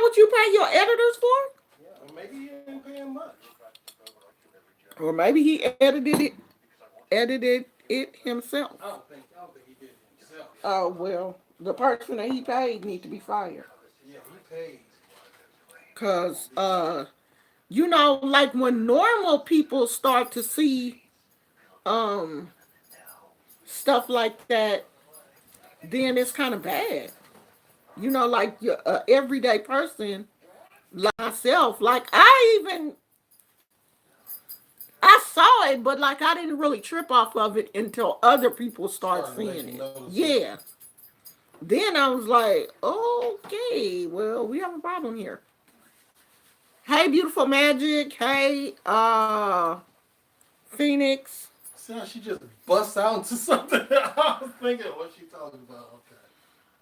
what you pay your editors for? Yeah, or maybe you ain't paying much. Or maybe he edited it himself. I don't think he did it himself. Oh well, the person that he paid need to be fired. Yeah, he pays. Cause you know, like when normal people start to see um stuff like that, then it's kind of bad. You know, like your everyday person like myself, like I saw it, but like I didn't really trip off of it until other people start Starting to let seeing you it. notice it. Yeah. Then I was like, okay, well, we have a problem here. Hey, beautiful magic. Hey, Phoenix. See how she just busts out into something? I was thinking, what she talking about? Okay.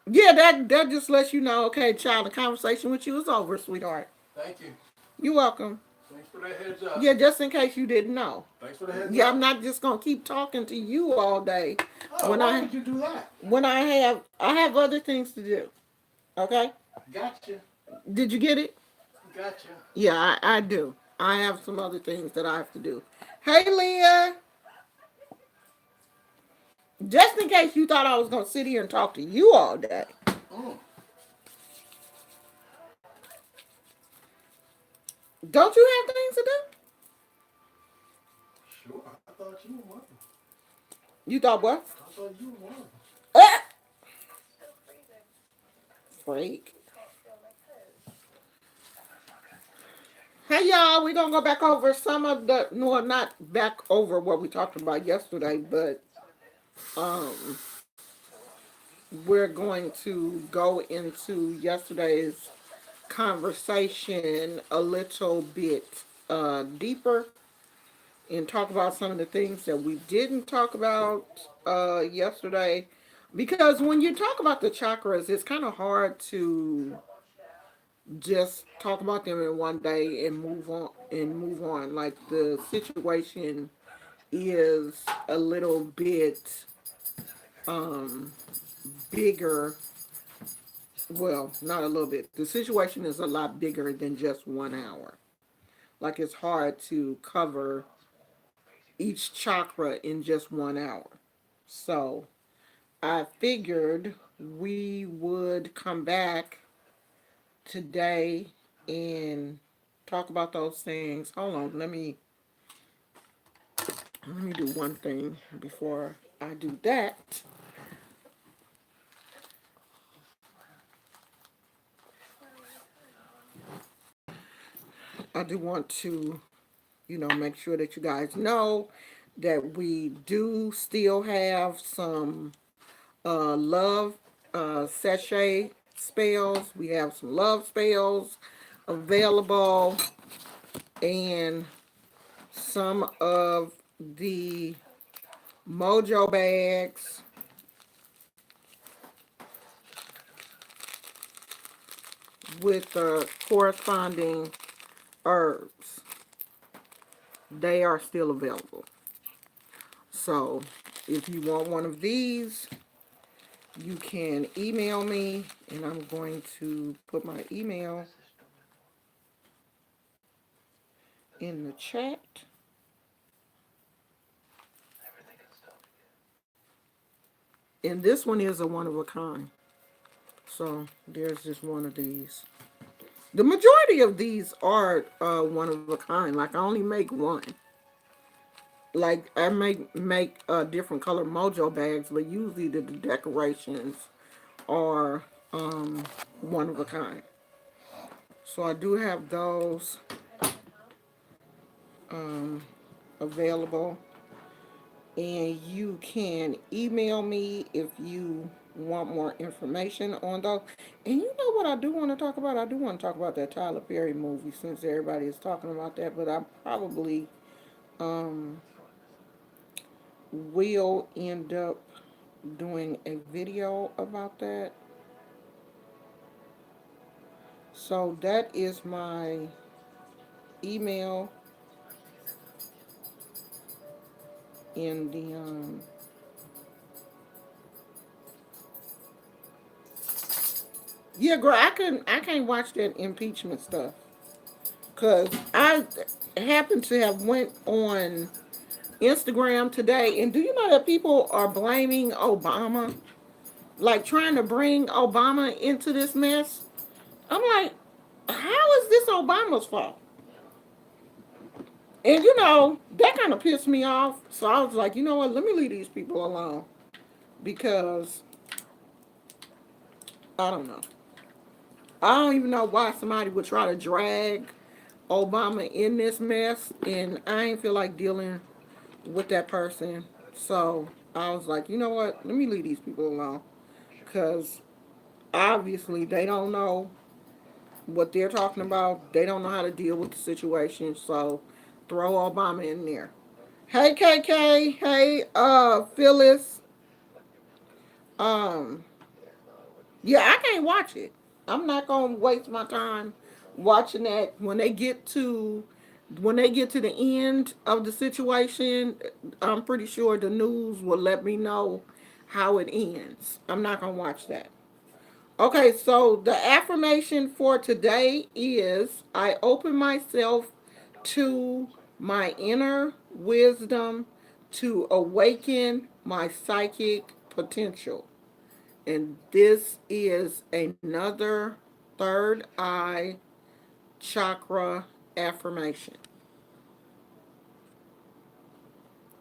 Yeah, that just lets you know, okay, child, the conversation with you is over, sweetheart. Thank you. You're welcome. Thanks for that heads up. Yeah, just in case you didn't know. Thanks for the heads Yeah, I'm up. not just gonna keep talking to you all day Oh, when why I would you do that? when I have other things to do. Okay? Gotcha. Did you get it? Gotcha. Yeah, I do. I have some other things that I have to do. Hey, Leah. Just in case you thought I was gonna sit here and talk to you all day. Mm. Don't you have things to do? Sure. I thought you were one. You thought what? I thought you were one. Ah! Freak. Hey y'all, we're gonna go back over some of the no, not back over what we talked about yesterday, but um we're going to go into yesterday's conversation a little bit deeper and talk about some of the things that we didn't talk about yesterday. Because when you talk about the chakras, it's kind of hard to just talk about them in one day and move on. Like the situation is a little bit um, bigger. Well, not a little bit. The situation is a lot bigger than just 1 hour. Like it's hard to cover each chakra in just 1 hour. So I figured we would come back today and talk about those things. Hold on, let me do one thing before I do that. I do want to, make sure that you guys know that we do still have some love sachet spells. We have some love spells available, and some of the mojo bags with the corresponding herbs. They are still available. So if you want one of these, you can email me, and I'm going to put my email in the chat. And this one is a one of a kind. So there's just one of these. The majority of these are one of a kind. Like I only make one. Like I make different color mojo bags, but usually the decorations are one of a kind. So I do have those um, available, and you can email me if you want more information on those. And you know what I do want to talk about? I do want to talk about that Tyler Perry movie since everybody is talking about that, but I probably um, will end up doing a video about that. So that is my email in the Yeah, girl, I can't watch that impeachment stuff because I happen to have went on Instagram today, and do you know that people are blaming Obama, like trying to bring Obama into this mess? I'm like, how is this Obama's fault? And that kind of pissed me off. So I was like, you know what? Let me leave these people alone because I don't know. I don't even know why somebody would try to drag Obama in this mess, and I ain't feel like dealing with that person. So I was like, you know what? Let me leave these people alone because obviously they don't know what they're talking about. They don't know how to deal with the situation. So throw Obama in there. Hey KK, hey Phyllis. Um yeah, I can't watch it. I'm not gonna waste my time watching that. When they get to the end of the situation, I'm pretty sure the news will let me know how it ends. I'm not gonna watch that. Okay, so the affirmation for today is I open myself to my inner wisdom to awaken my psychic potential. And this is another third eye chakra affirmation.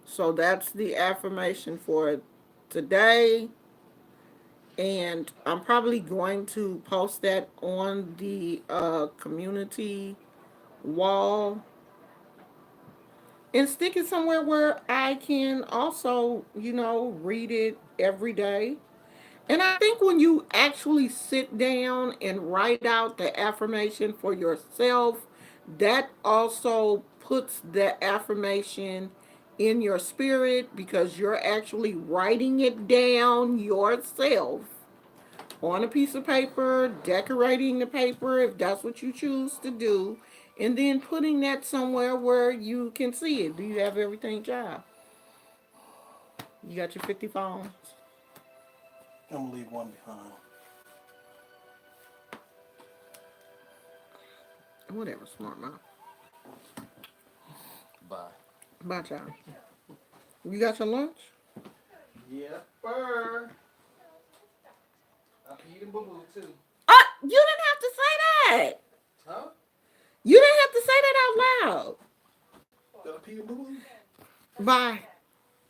So that's the affirmation for today. And I'm probably going to post that on the community wall and stick it somewhere where I can also, read it every day. And I think when you actually sit down and write out the affirmation for yourself, that also puts the affirmation in your spirit because you're actually writing it down yourself on a piece of paper, decorating the paper if that's what you choose to do, and then putting that somewhere where you can see it. Do you have everything, child? You got your 50 phones? I'm gonna leave one behind. Whatever, smart mouth. Bye. Bye, child. You got your lunch? Yep, sir. I eat a boo boo too. You didn't have to say that. Huh? You didn't have to say that out loud. Did I pee a boo boo? Bye.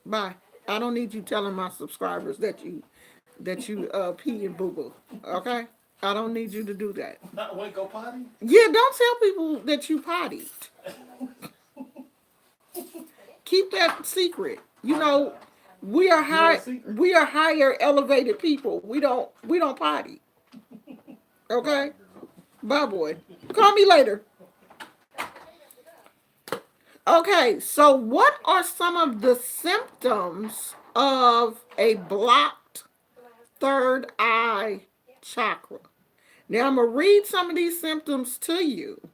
Bye. I don't need you telling my subscribers that you pee and boo boo. Okay? I don't need you to do that. Not when go potty? Yeah, don't tell people that you potty. Keep that secret. We are You want a high. secret? We are higher elevated people. We don't potty. Bye, Okay? girl. Bye, boy. Call me later. Okay, so what are some of the symptoms of a blocked third eye chakra? Now, I'm going to read some of these symptoms to you.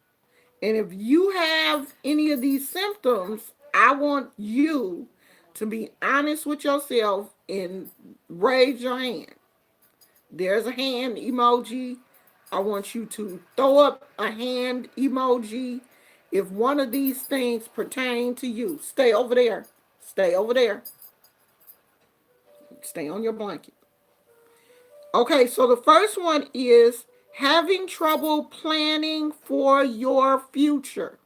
And if you have any of these symptoms, I want you to be honest with yourself and raise your hand. There's a hand emoji. I want you to throw up a hand emoji if one of these things pertain to you. Stay over there. Stay over there. Stay on your blanket. Okay, so the first one is having trouble planning for your future,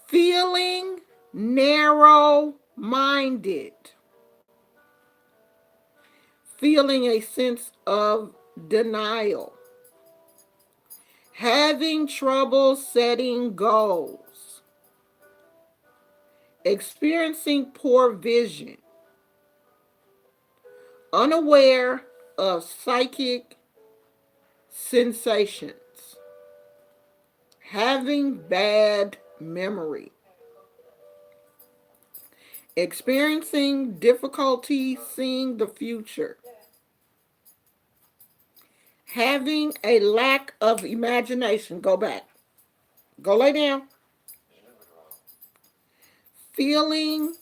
feeling narrow minded, feeling a sense of denial, having trouble setting goals, experiencing poor vision, unaware of psychic sensations, having bad memory, experiencing difficulty seeing the future, having a lack of imagination. Go back. Go lay down. Feeling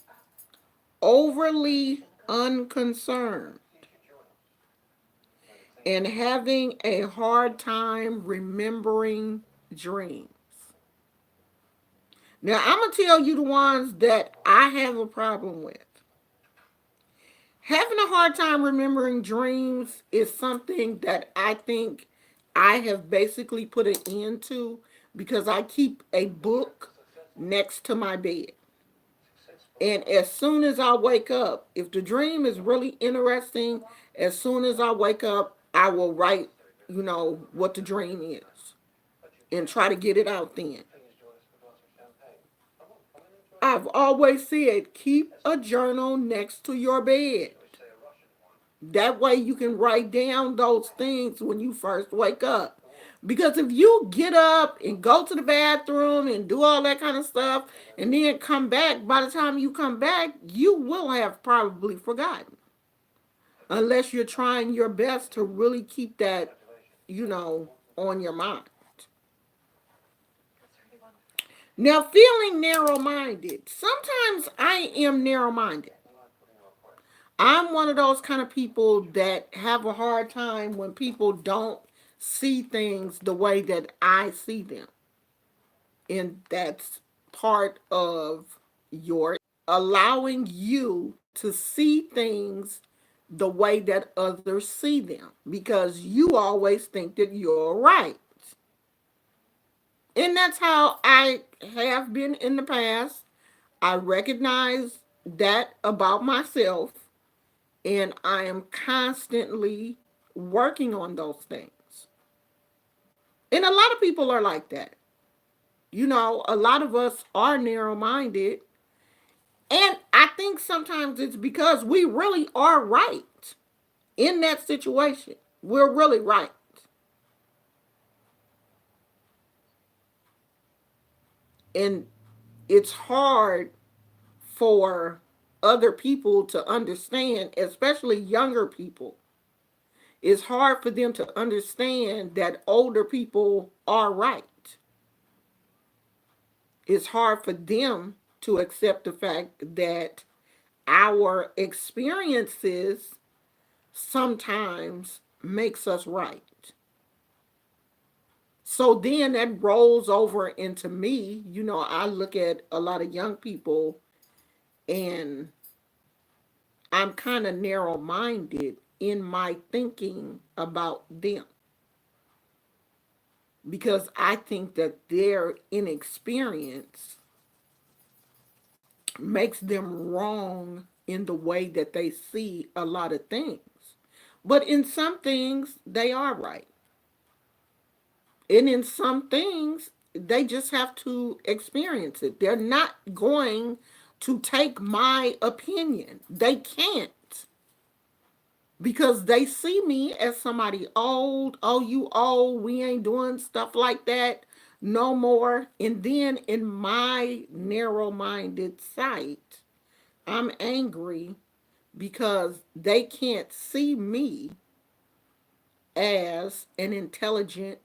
overly unconcerned, and having a hard time remembering dreams. Now, I'm going to tell you the ones that I have a problem with. Having a hard time remembering dreams is something that I think I have basically put an end to because I keep a book next to my bed. And as soon as I wake up, if the dream is really interesting, as soon as I wake up, I will write, what the dream is and try to get it out then. I've always said keep a journal next to your bed. That way you can write down those things when you first wake up. Because if you get up and go to the bathroom and do all that kind of stuff and then come back, by the time you come back, you will have probably forgotten. Unless you're trying your best to really keep that, on your mind. Now, feeling narrow minded. Sometimes I am narrow minded. I'm one of those kind of people that have a hard time when people don't see things the way that I see them. And that's part of your allowing you to see things the way that others see them because you always think that you're right. And that's how I have been in the past. I recognize that about myself, and I am constantly working on those things. And a lot of people are like that. A lot of us are narrow minded. And I think sometimes it's because we really are right in that situation. We're really right. And it's hard for other people to understand, especially younger people. It's hard for them to understand that older people are right. It's hard for them to accept the fact that our experiences sometimes makes us right. So then that rolls over into me. I look at a lot of young people and I'm kind of narrow minded in my thinking about them because I think that their inexperience makes them wrong in the way that they see a lot of things. But in some things, they are right. And in some things, they just have to experience it. They're not going to take my opinion. They can't because they see me as somebody old. Oh, you old. We ain't doing stuff like that no more. And then in my narrow minded sight, I'm angry because they can't see me as an intelligent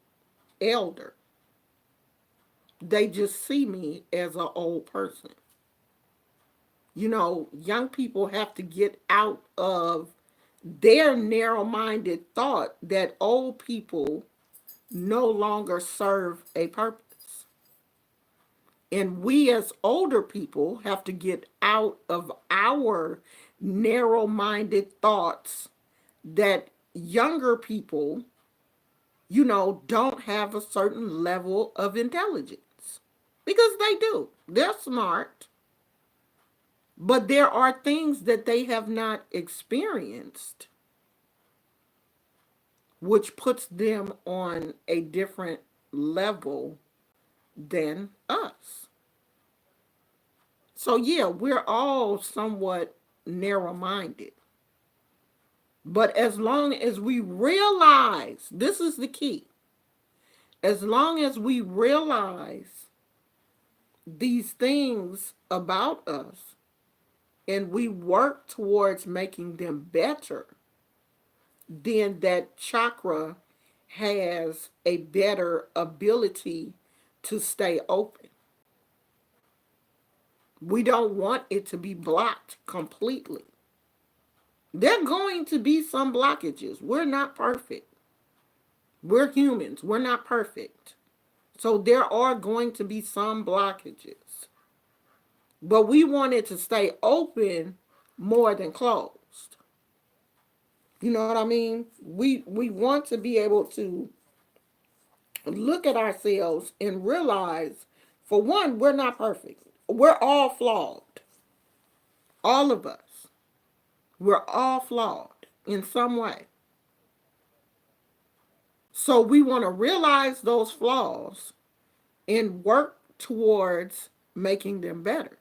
elder. They just see me as an old person. Young people have to get out of their narrow minded thought that old people no longer serve a purpose. And we as older people have to get out of our narrow minded thoughts that younger people, don't have a certain level of intelligence. Because they do. They're smart. But there are things that they have not experienced, which puts them on a different level than us. So, yeah, we're all somewhat narrow minded. But as long as we realize, this is the key, as long as we realize these things about us and we work towards making them better, then that chakra has a better ability to stay open. We don't want it to be blocked completely. There are going to be some blockages. We're not perfect. We're humans. We're not perfect. So there are going to be some blockages. But we want it to stay open more than closed. You know what I mean? We want to be able to look at ourselves and realize, for one, we're not perfect. We're all flawed. All of us. We're all flawed in some way. So we want to realize those flaws and work towards making them better.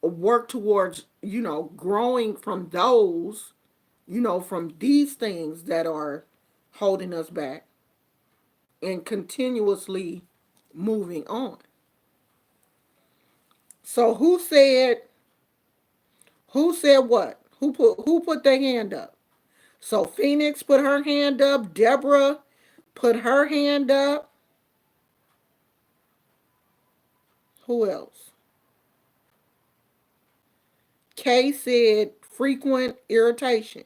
Work towards, growing from those, from these things that are holding us back and continuously moving on. So who said what? Who put their hand up? So Phoenix put her hand up, Deborah put her hand up. Who else? Kay said frequent irritation.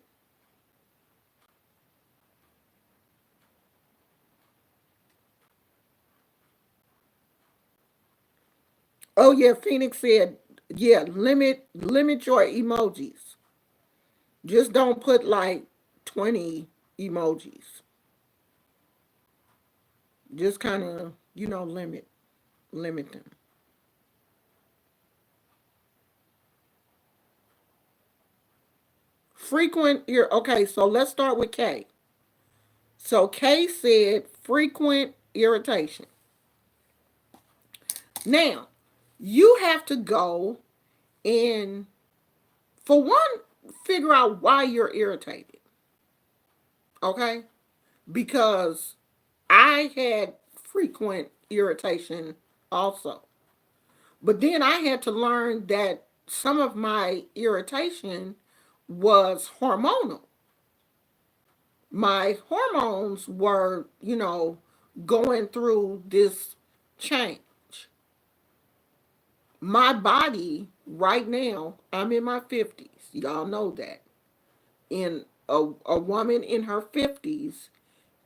Oh yeah, Phoenix said, yeah, limit your emojis. Just don't put like 20 emojis. Just kind of, limit them. Okay, so let's start with Kay. So Kay said frequent irritation. Now, you have to go and, for one, figure out why you're irritated. Okay? Because I had frequent irritation also. But then I had to learn that some of my irritation was hormonal. My hormones were, going through this change. My body, right now, I'm in my 50s. Y'all know that. And a woman in her 50s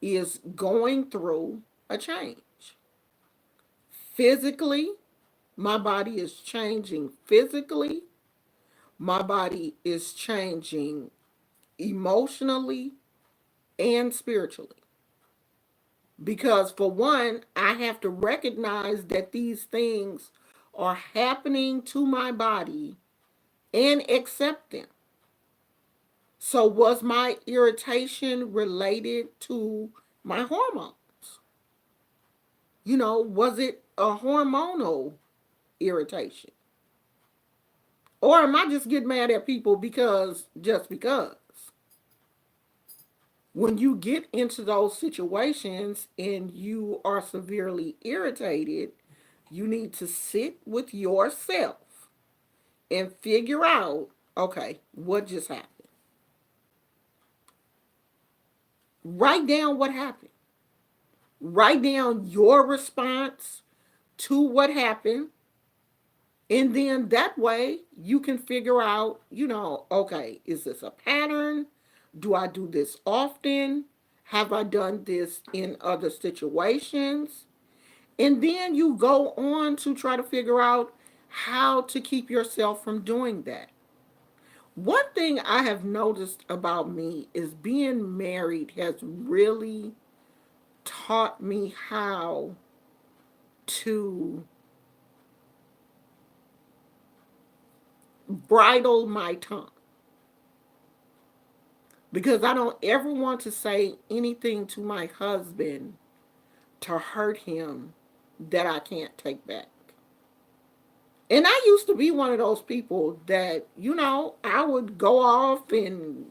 is going through a change. Physically, my body is changing physically. My body is changing emotionally and spiritually. Because, for one, I have to recognize that these things are happening to my body and accept them. So, was my irritation related to my hormones? Was it a hormonal irritation? Or am I just getting mad at people just because? When you get into those situations and you are severely irritated, you need to sit with yourself and figure out, okay, what just happened? Write down what happened. Write down your response to what happened. And then that way you can figure out, okay, is this a pattern? Do I do this often? Have I done this in other situations? And then you go on to try to figure out how to keep yourself from doing that. One thing I have noticed about me is being married has really taught me how to bridle my tongue. Because I don't ever want to say anything to my husband to hurt him that I can't take back. And I used to be one of those people that, I would go off and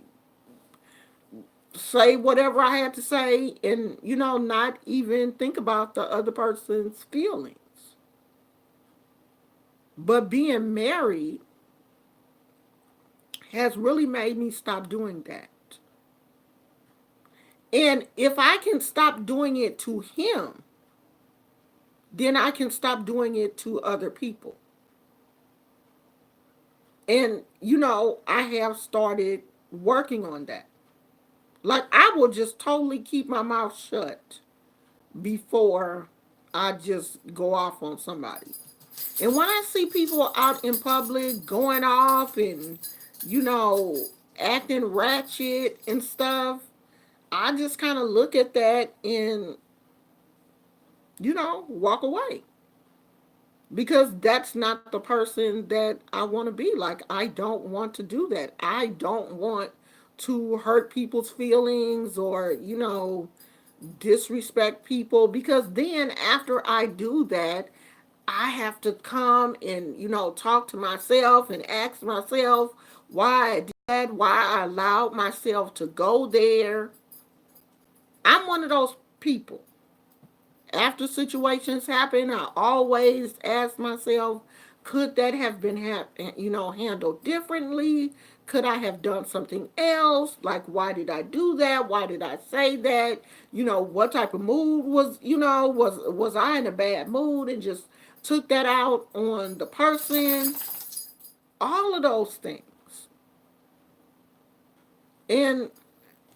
say whatever I had to say and, not even think about the other person's feelings. But being married has really made me stop doing that. And if I can stop doing it to him, then I can stop doing it to other people. And, I have started working on that. Like, I will just totally keep my mouth shut before I just go off on somebody. And when I see people out in public going off and, you know, acting ratchet and stuff, I just kind of look at that and, walk away. Because that's not the person that I want to be. Like, I don't want to do that. I don't want to hurt people's feelings or, disrespect people, because then after I do that, I have to come and, talk to myself and ask myself why I did that, why I allowed myself to go there. I'm one of those people. After situations happen, I always ask myself, could that have been handled differently? Could I have done something else? Like, why did I do that? Why did I say that? What type of mood was I in a bad mood and just took that out on the person? All of those things. And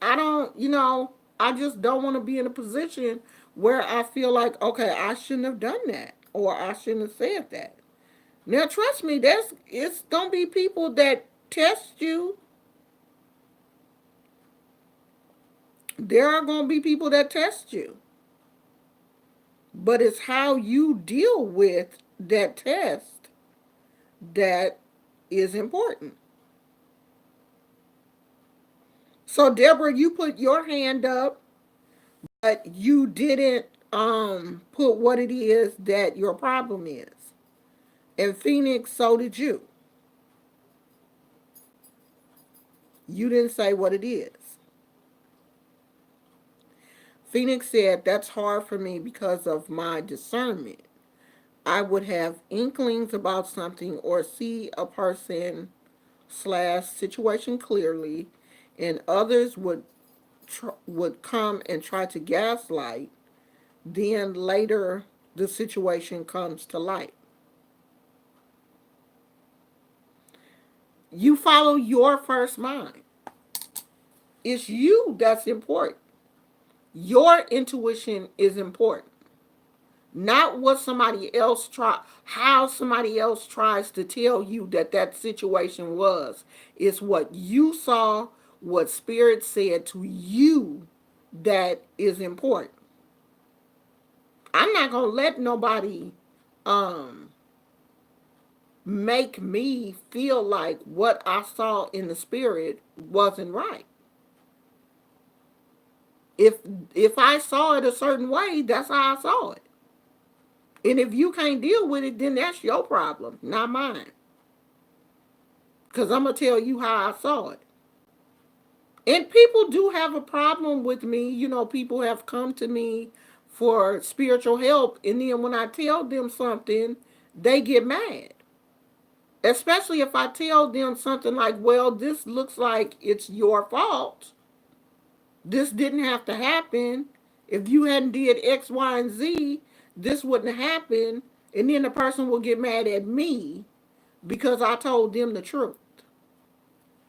I don't, I just don't want to be in a position where I feel like, okay, I shouldn't have done that or I shouldn't have said that. Now, trust me, it's gonna be people that test you. There are gonna be people that test you, but it's how you deal with that test that is important. So, Deborah, you put your hand up, but you didn't put what it is that your problem is. And Phoenix, so did you. You didn't say what it is. Phoenix said, that's hard for me because of my discernment. I would have inklings about something or see a person slash situation clearly, and others would come and try to gaslight. Then later, the situation comes to light. You follow your first mind. It's you that's important. Your intuition is important. Not what somebody else how somebody else tries to tell you that situation was. It's what you saw, what spirit said to you that is important. I'm not going to let nobody um make me feel like what I saw in the spirit wasn't right. If if I saw it a certain way, that's how I saw it. And if you can't deal with it, then that's your problem, not mine. Because I'm going to tell you how I saw it. And people do have a problem with me. People have come to me for spiritual help. And then when I tell them something, they get mad. Especially if I tell them something like, well, this looks like it's your fault. This didn't have to happen. If you hadn't did X, Y, and Z, this wouldn't have happened. And then the person will get mad at me because I told them the truth.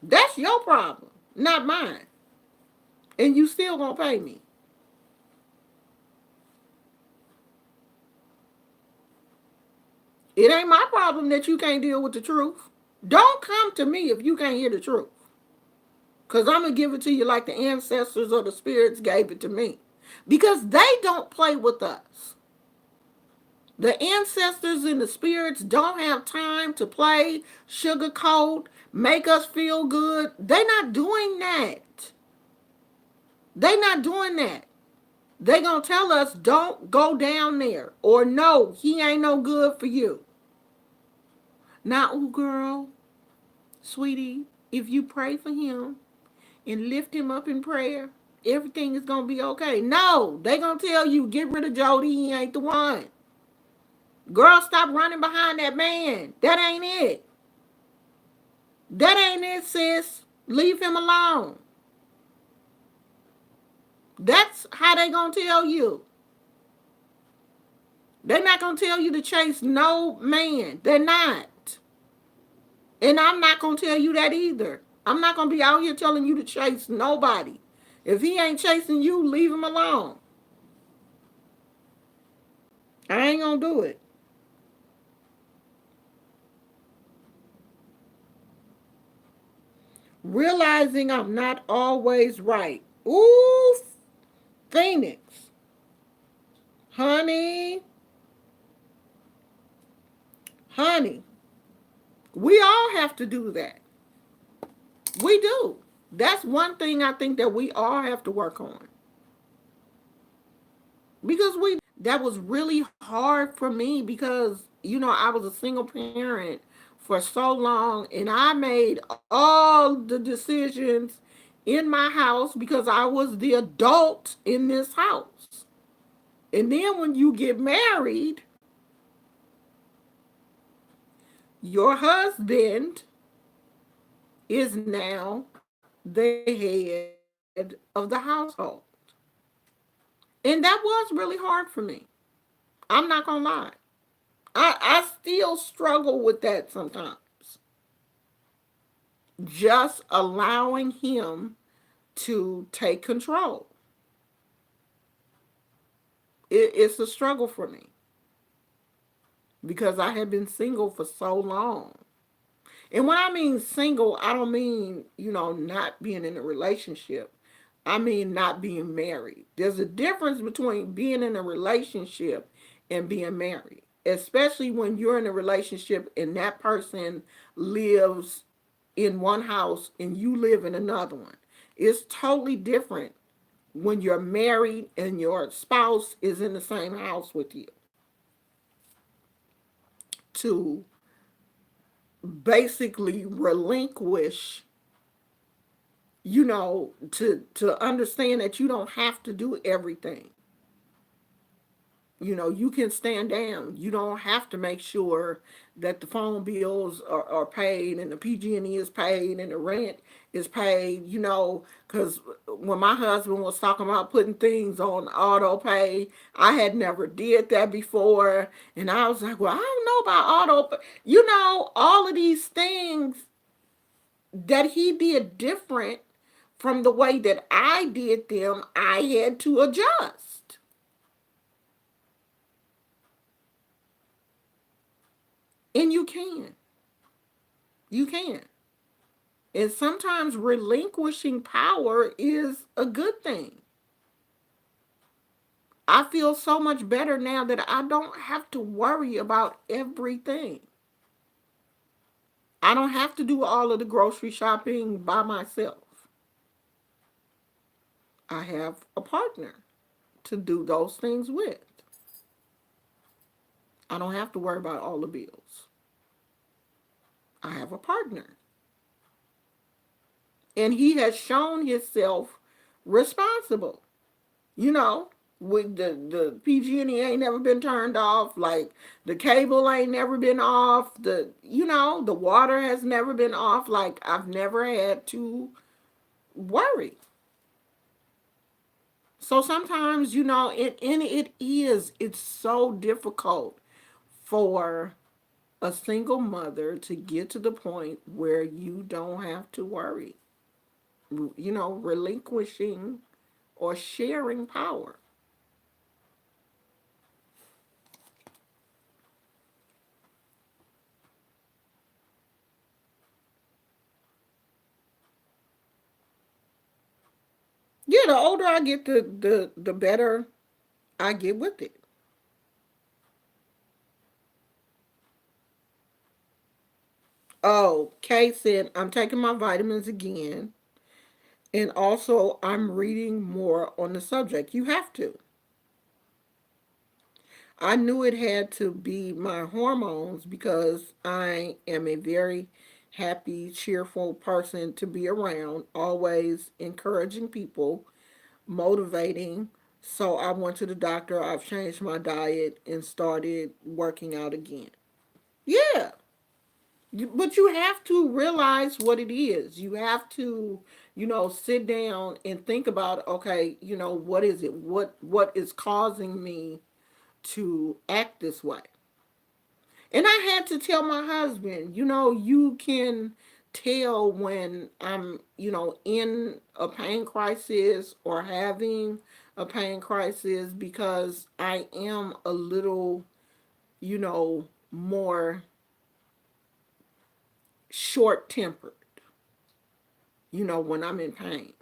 That's your problem, not mine. And you still gonna pay me. It ain't my problem that you can't deal with the truth. Don't come to me if you can't hear the truth. Because I'm gonna give it to you like the ancestors or the spirits gave it to me. Because they don't play with us. The ancestors and the spirits don't have time to play, sugarcoat, make us feel good. They're not doing that. They're not doing that. They gonna tell us don't go down there, or no, he ain't no good for you. Now, ooh girl, sweetie, if you pray for him and lift him up in prayer, everything is gonna be okay. No, they gonna tell you get rid of Jody, he ain't the one. Girl, stop running behind that man. That ain't it. That ain't it, sis. Leave him alone. That's how they gonna tell you. They're not gonna tell you to chase no man. They're not. And I'm not going to tell you that either. I'm not going to be out here telling you to chase nobody. If he ain't chasing you, leave him alone. I ain't going to do it. Realizing I'm not always right. Ooh, Phoenix. Honey, honey, we all have to do that. We do. That's one thing I think that we all have to work on. Because that was really hard for me because, I was a single parent for so long and I made all the decisions in my house because I was the adult in this house. And then when you get married, your husband is now the head of the household. And that was really hard for me. I'm not going to lie. I still struggle with that sometimes. Just allowing him to take control. It's a struggle for me because I have been single for so long. And when I mean single, I don't mean, not being in a relationship. I mean not being married. There's a difference between being in a relationship and being married, especially when you're in a relationship and that person lives in one house and you live in another one. It's totally different when you're married and your spouse is in the same house with you to basically relinquish, to understand that you don't have to do everything. You can stand down. You don't have to make sure that the phone bills are paid and the PG&E is paid and the rent is paid, because when my husband was talking about putting things on auto pay, I had never did that before. And I was like, well, I don't know about auto pay. All of these things that he did different from the way that I did them, I had to adjust. And you can. You can. And sometimes relinquishing power is a good thing. I feel so much better now that I don't have to worry about everything. I don't have to do all of the grocery shopping by myself. I have a partner to do those things with. I don't have to worry about all the bills. I have a partner. And he has shown himself responsible. You know, with the PG&E ain't never been turned off. Like the cable ain't never been off. The water has never been off. Like I've never had to worry. So sometimes, it's so difficult for a single mother to get to the point where you don't have to worry. Relinquishing or sharing power. Yeah, the older I get, the better I get with it. Oh, Kay said I'm taking my vitamins again, and also I'm reading more on the subject. You have to. I knew it had to be my hormones because I am a very happy, cheerful person to be around, always encouraging people, motivating. So I went to the doctor, I've changed my diet and started working out again. Yeah. But you have to realize what it is. You have to, sit down and think about, okay, what is it? What is causing me to act this way? And I had to tell my husband, you can tell when I'm, in a pain crisis or having a pain crisis because I am a little, more short tempered, when I'm in pain.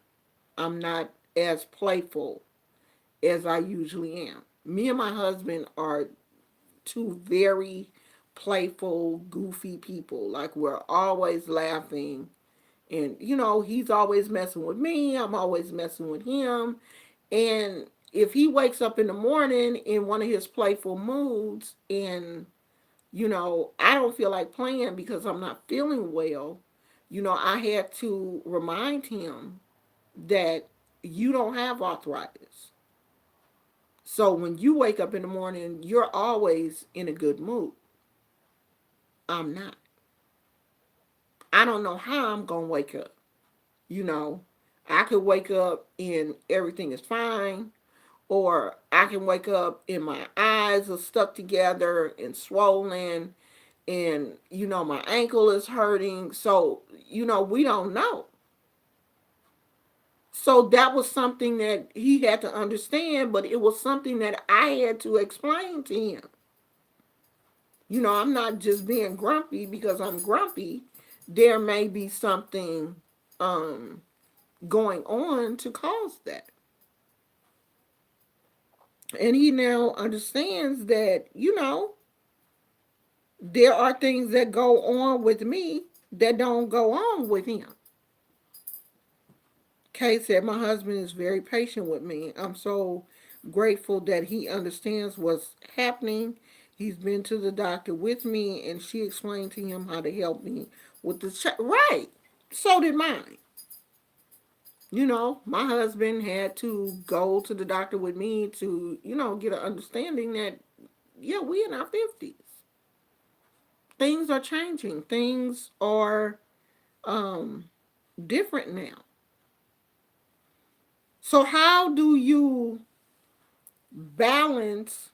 I'm not as playful as I usually am. Me and my husband are two very playful, goofy people. Like, we're always laughing. And, he's always messing with me. I'm always messing with him. And if he wakes up in the morning in one of his playful moods and, I don't feel like playing because I'm not feeling well, I had to remind him that you don't have arthritis. So when you wake up in the morning, you're always in a good mood. I'm not. I don't know how I'm going to wake up. You know, I could wake up and everything is fine, or I can wake up and my eyes are stuck together and swollen, and, my ankle is hurting. So, we don't know. So that was something that he had to understand, but it was something that I had to explain to him. I'm not just being grumpy because I'm grumpy. There may be something um, going on to cause that. And he now understands that, there are things that go on with me that don't go on with him. Kay said, my husband is very patient with me. I'm so grateful that he understands what's happening. He's been to the doctor with me, and she explained to him how to help me with the right. So did mine. My husband had to go to the doctor with me to, get an understanding that, yeah, we in our 50s. Things are changing. Things are different now. So how do you balance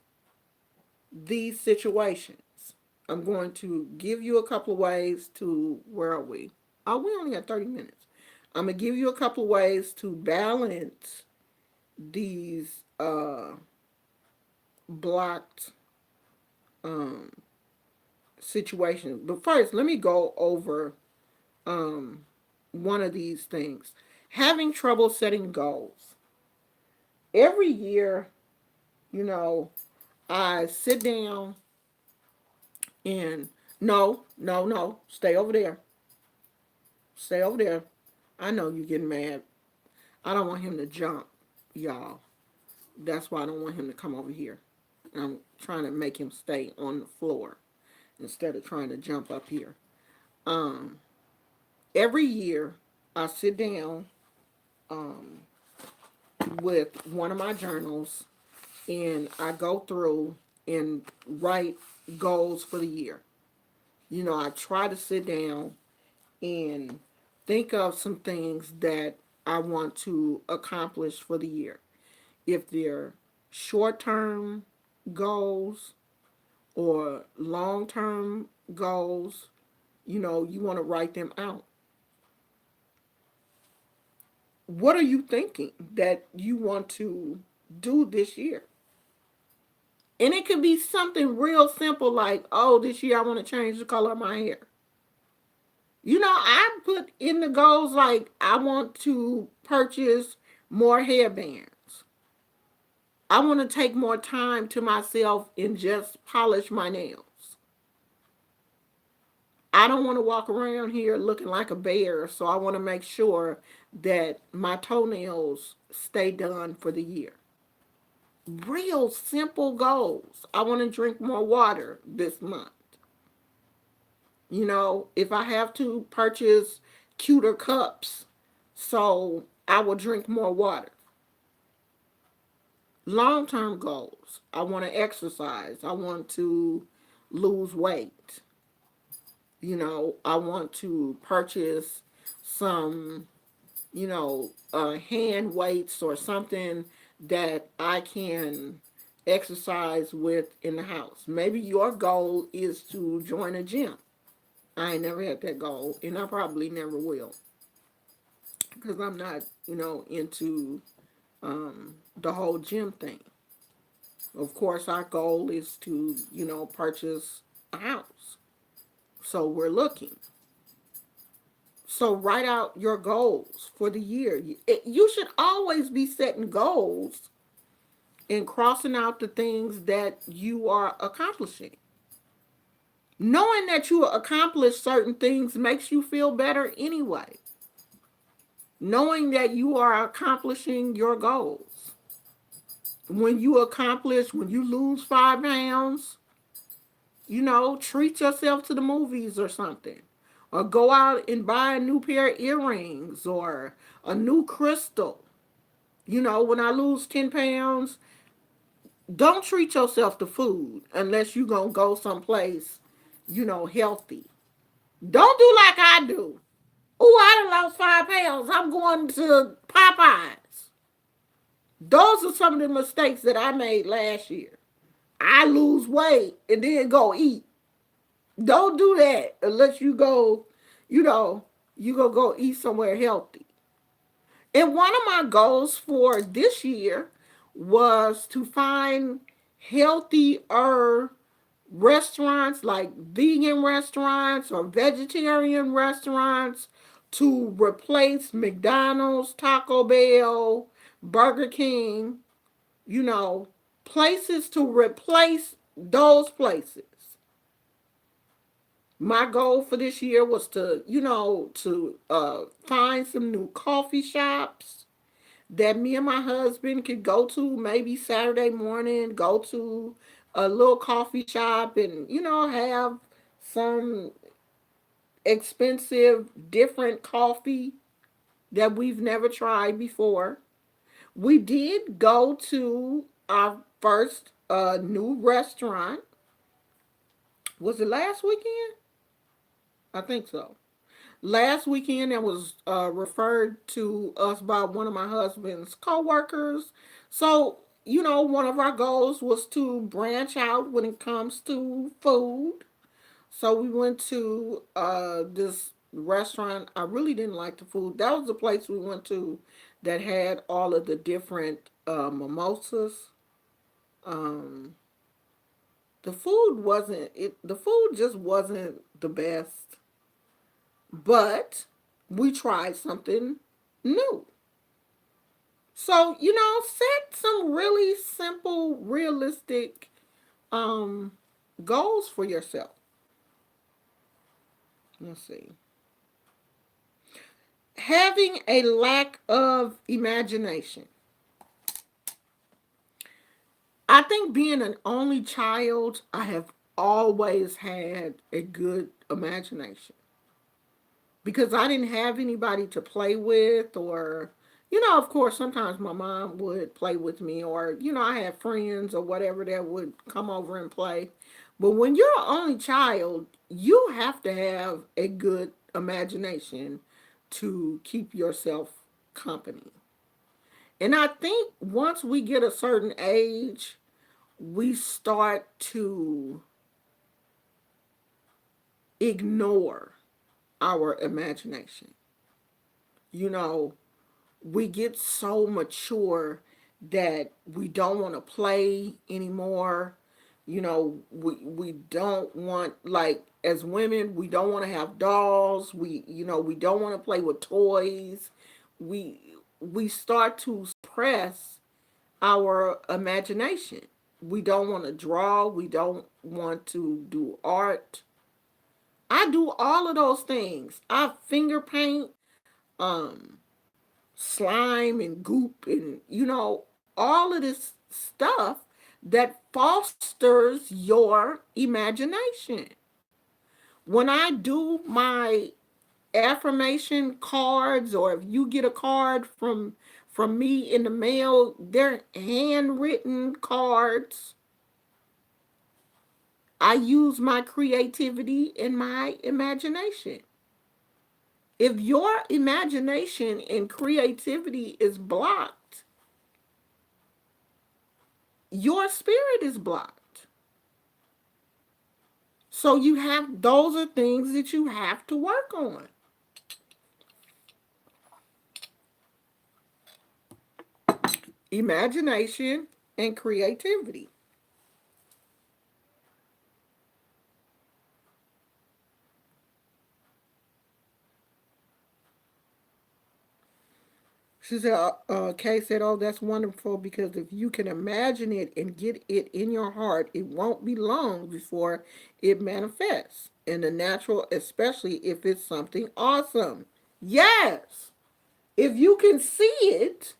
these situations? I'm going to give you a couple of ways to, where are we? Oh, we only got 30 minutes. I'm going to give you a couple of ways to balance these blocked um, situations. But first, let me go over um, one of these things. Having trouble setting goals. Every year, you know, I sit down and no, no, no, stay over there. Stay over there. I know you're getting mad. I don't want him to jump, y'all. That's why I don't want him to come over here. I'm trying to make him stay on the floor instead of trying to jump up here. Um, every year I sit down um, with one of my journals and I go through and write goals for the year. I try to sit down and think of some things that I want to accomplish for the year. If they're short term goals or long term goals, you want to write them out. What are you thinking that you want to do this year? And it could be something real simple like, oh, this year I want to change the color of my hair. I put in the goals like I want to purchase more hairbands. I want to take more time to myself and just polish my nails. I don't want to walk around here looking like a bear, so I want to make sure that my toenails stay done for the year. Real simple goals. I want to drink more water this month. If I have to purchase cuter cups, so I will drink more water. Long term goals. I want to exercise. I want to lose weight. I want to purchase some, hand weights or something that I can exercise with in the house. Maybe your goal is to join a gym. I ain't never had that goal, and I probably never will because I'm not, into the whole gym thing. Of course, our goal is to, purchase a house. So we're looking. So write out your goals for the year. You should always be setting goals and crossing out the things that you are accomplishing. Knowing that you accomplish certain things makes you feel better anyway. Knowing that you are accomplishing your goals. When you lose 5 pounds, treat yourself to the movies or something. Or go out and buy a new pair of earrings or a new crystal. When I lose 10 pounds, don't treat yourself to food unless you're going to go someplace, healthy. Don't do like I do. Oh, I done lost 5 pounds. I'm going to Popeyes. Those are some of the mistakes that I made last year. I lose weight and then go eat. Don't do that unless you know, you go eat somewhere healthy. And one of my goals for this year was to find healthier restaurants, like vegan restaurants or vegetarian restaurants, to replace McDonald's, Taco Bell, Burger King, you know, places to replace those places. My goal for this year was to, find some new coffee shops that me and my husband could go to maybe Saturday morning, go to a little coffee shop and, have some expensive, different coffee that we've never tried before. We did go to our first new restaurant. Was it last weekend? I think so. Last weekend, it was referred to us by one of my husband's coworkers. So, one of our goals was to branch out when it comes to food. So we went to this restaurant. I really didn't like the food. That was the place we went to that had all of the different mimosas. Um, the food wasn't it. The food just wasn't the best. But we tried something new. So, set some really simple, realistic um, goals for yourself. Let's see. Having a lack of imagination. I think being an only child, I have always had a good imagination because I didn't have anybody to play with, or of course sometimes my mom would play with me, or I had friends or whatever that would come over and play. But when you're an only child, you have to have a good imagination to keep yourself company. And I think once we get a certain age, we start to ignore our imagination. You know, we get so mature that we don't want to play anymore. We don't want, like, as women, we don't want to have dolls. We don't want to play with toys. We start to suppress our imagination. We don't want to draw. We don't want to do art. I do all of those things. I finger paint, um, slime and goop, and all of this stuff that fosters your imagination. When I do my affirmation cards, or if you get a card from me in the mail, they're handwritten cards. I use my creativity and my imagination. If your imagination and creativity is blocked, your spirit is blocked. So you have, those are things that you have to work on. Imagination and creativity. She said, Kay said, oh, that's wonderful because if you can imagine it and get it in your heart, it won't be long before it manifests in the natural, especially if it's something awesome. Yes. If you can see it,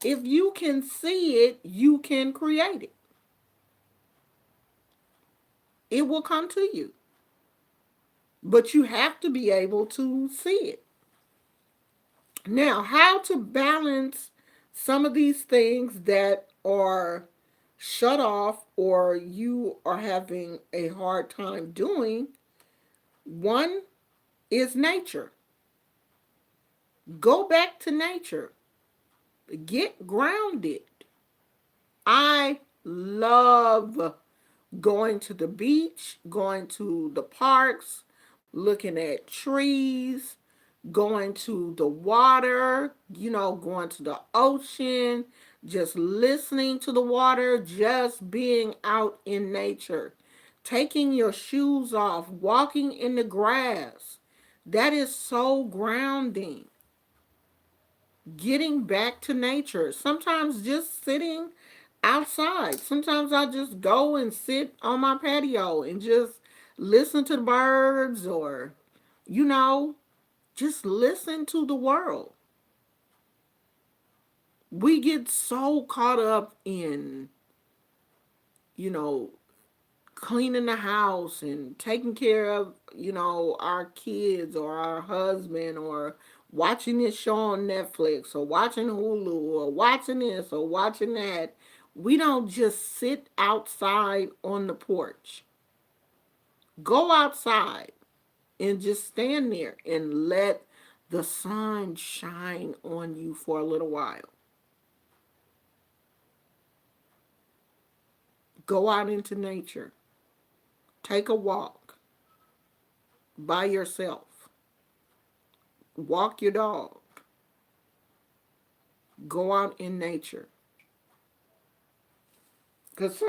if you can see it, you can create it. It will come to you. But you have to be able to see it. Now, how to balance some of these things that are shut off or you are having a hard time doing? One is nature. Go back to nature. Get grounded. I love going to the beach, going to the parks, looking at trees, going to the water, going to the ocean, just listening to the water, just being out in nature, taking your shoes off, walking in the grass. That is so grounding. Getting back to nature. Sometimes just sitting outside. Sometimes I just go and sit on my patio and just listen to the birds or, you know, just listen to the world. We get so caught up in, you know, cleaning the house and taking care of, our kids or our husband or watching this show on Netflix or watching Hulu or watching this or watching that. We don't just sit outside on the porch. Go outside and just stand there and let the sun shine on you for a little while. Go out into nature. Take a walk by yourself. Walk your dog. Go out in nature. Because,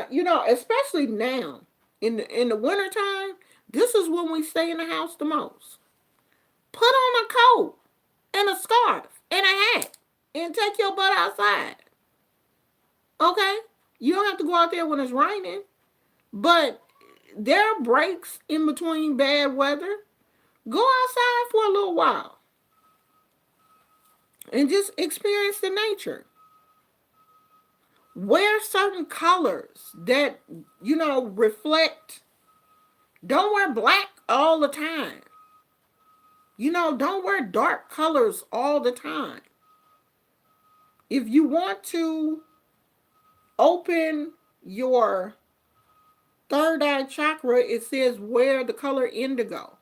especially now, in the wintertime, this is when we stay in the house the most. Put on a coat and a scarf and a hat and take your butt outside. Okay? You don't have to go out there when it's raining. But there are breaks in between bad weather. Go outside for a little while and just experience the nature. Wear certain colors that, reflect. Don't wear black all the time. Don't wear dark colors all the time. If you want to open your third eye chakra, it says wear the color indigo.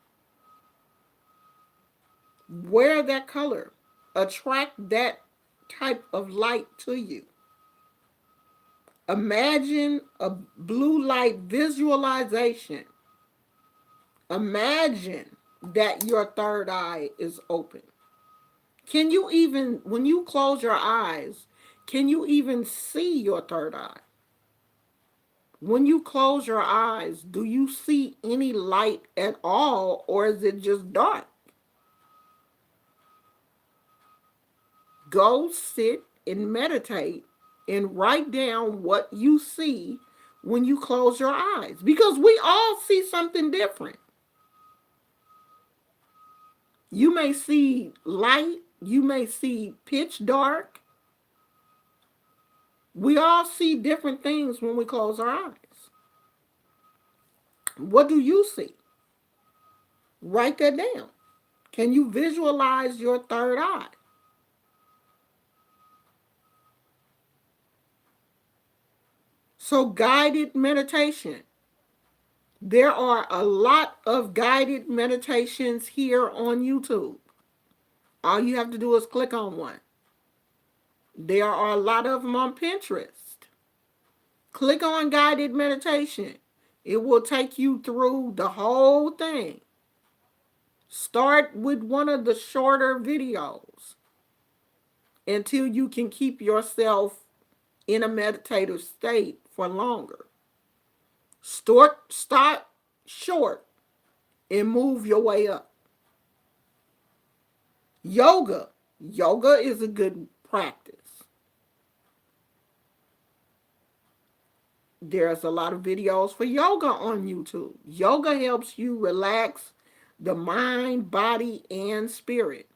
Wear that color. Attract that type of light to you. Imagine a blue light visualization. Imagine that your third eye is open. Can you even, when you close your eyes, can you even see your third eye? When you close your eyes, do you see any light at all, or is it just dark? Go sit and meditate and write down what you see when you close your eyes, because we all see something different. You may see light, you may see pitch dark. We all see different things when we close our eyes. What do you see? Write that down. Can you visualize your third eye? So, guided meditation. There are a lot of guided meditations here on YouTube. All you have to do is click on one. There are a lot of them on Pinterest. Click on guided meditation. It will take you through the whole thing. Start with one of the shorter videos until you can keep yourself in a meditative state for longer. Start short and move your way up. Yoga. Yoga is a good practice. There's a lot of videos for yoga on YouTube. Yoga helps you relax the mind, body, and spirit.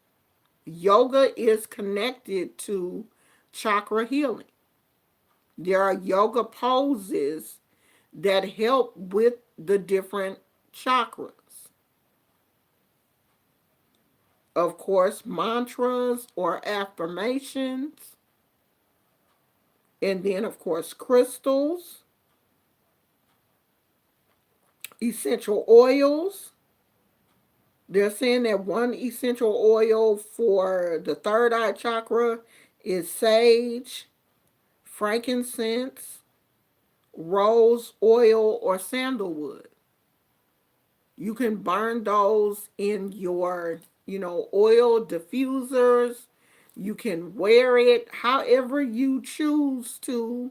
Yoga is connected to chakra healing. There are yoga poses that help with the different chakras. Of course, mantras or affirmations. And then, of course, crystals, essential oils. They're saying that one essential oil for the third eye chakra is sage, frankincense, rose oil, or sandalwood. You can burn those in your, oil diffusers. You can wear it however you choose to,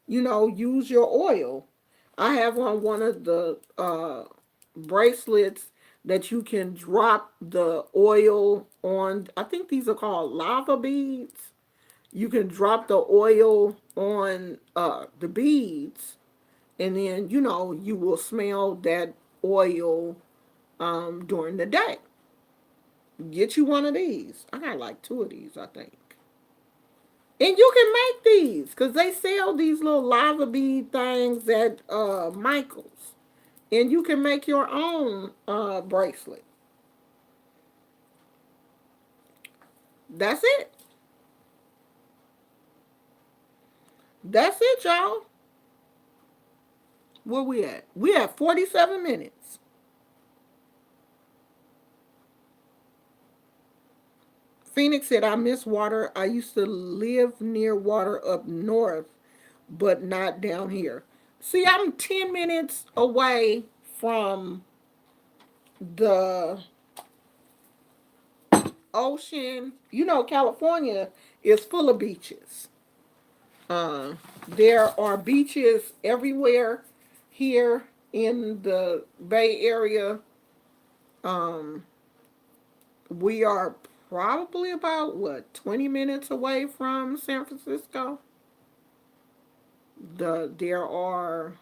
use your oil. I have on one of the bracelets that you can drop the oil on. I think these are called lava beads. You can drop the oil on the beads, and then you will smell that oil during the day. Get you one of these. I got like two of these, I think. And you can make these because they sell these little lava bead things at Michael's. And you can make your own bracelet. That's it. That's it, y'all. Where we at? We at 47 minutes. Phoenix said, I miss water. I used to live near water up north, but not down here. See, I'm 10 minutes away from the ocean. California is full of beaches. Uh, there are beaches everywhere here in the Bay Area. Um, we are probably about 20 minutes away from San Francisco. There are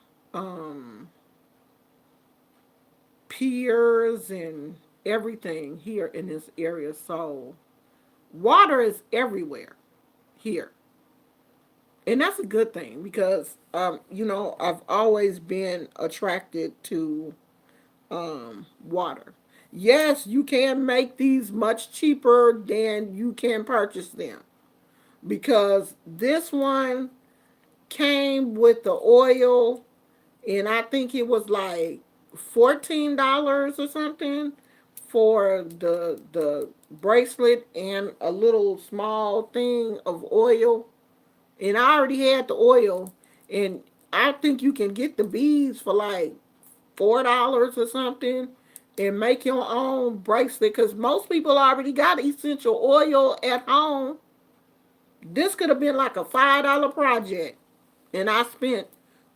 piers and everything here in this area. So water is everywhere here. And that's a good thing because I've always been attracted to water. Yes, you can make these much cheaper than you can purchase them because this one came with the oil, and I think it was like $14 or something for the bracelet and a little small thing of oil. And I already had the oil, and I think you can get the beads for like $4 or something and make your own bracelet because most people already got essential oil at home. This could have been like a $5 project, and I spent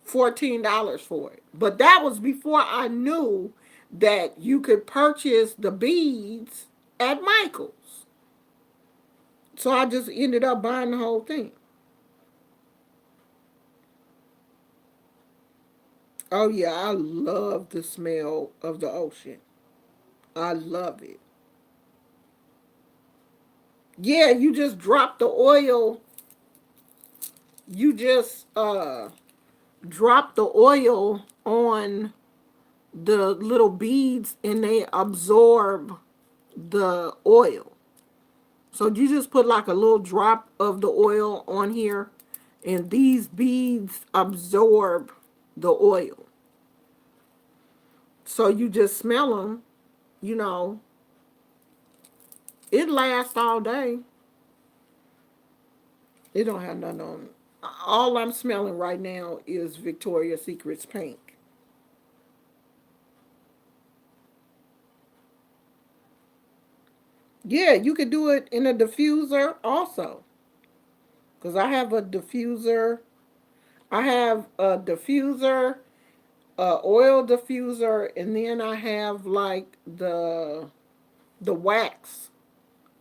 $14 for it. But that was before I knew that you could purchase the beads at Michael's. So I just ended up buying the whole thing. Oh yeah, I love the smell of the ocean. I love it. Yeah, you just drop the oil. You just drop the oil on the little beads and they absorb the oil. So you just put like a little drop of the oil on here and these beads absorb the oil. So you just smell them, you know, it lasts all day. It don't have nothing on it. All I'm smelling right now is Victoria's Secret's pink. Yeah, you could do it in a diffuser also. Because I have a diffuser. I have a diffuser, a oil diffuser, and then I have like the wax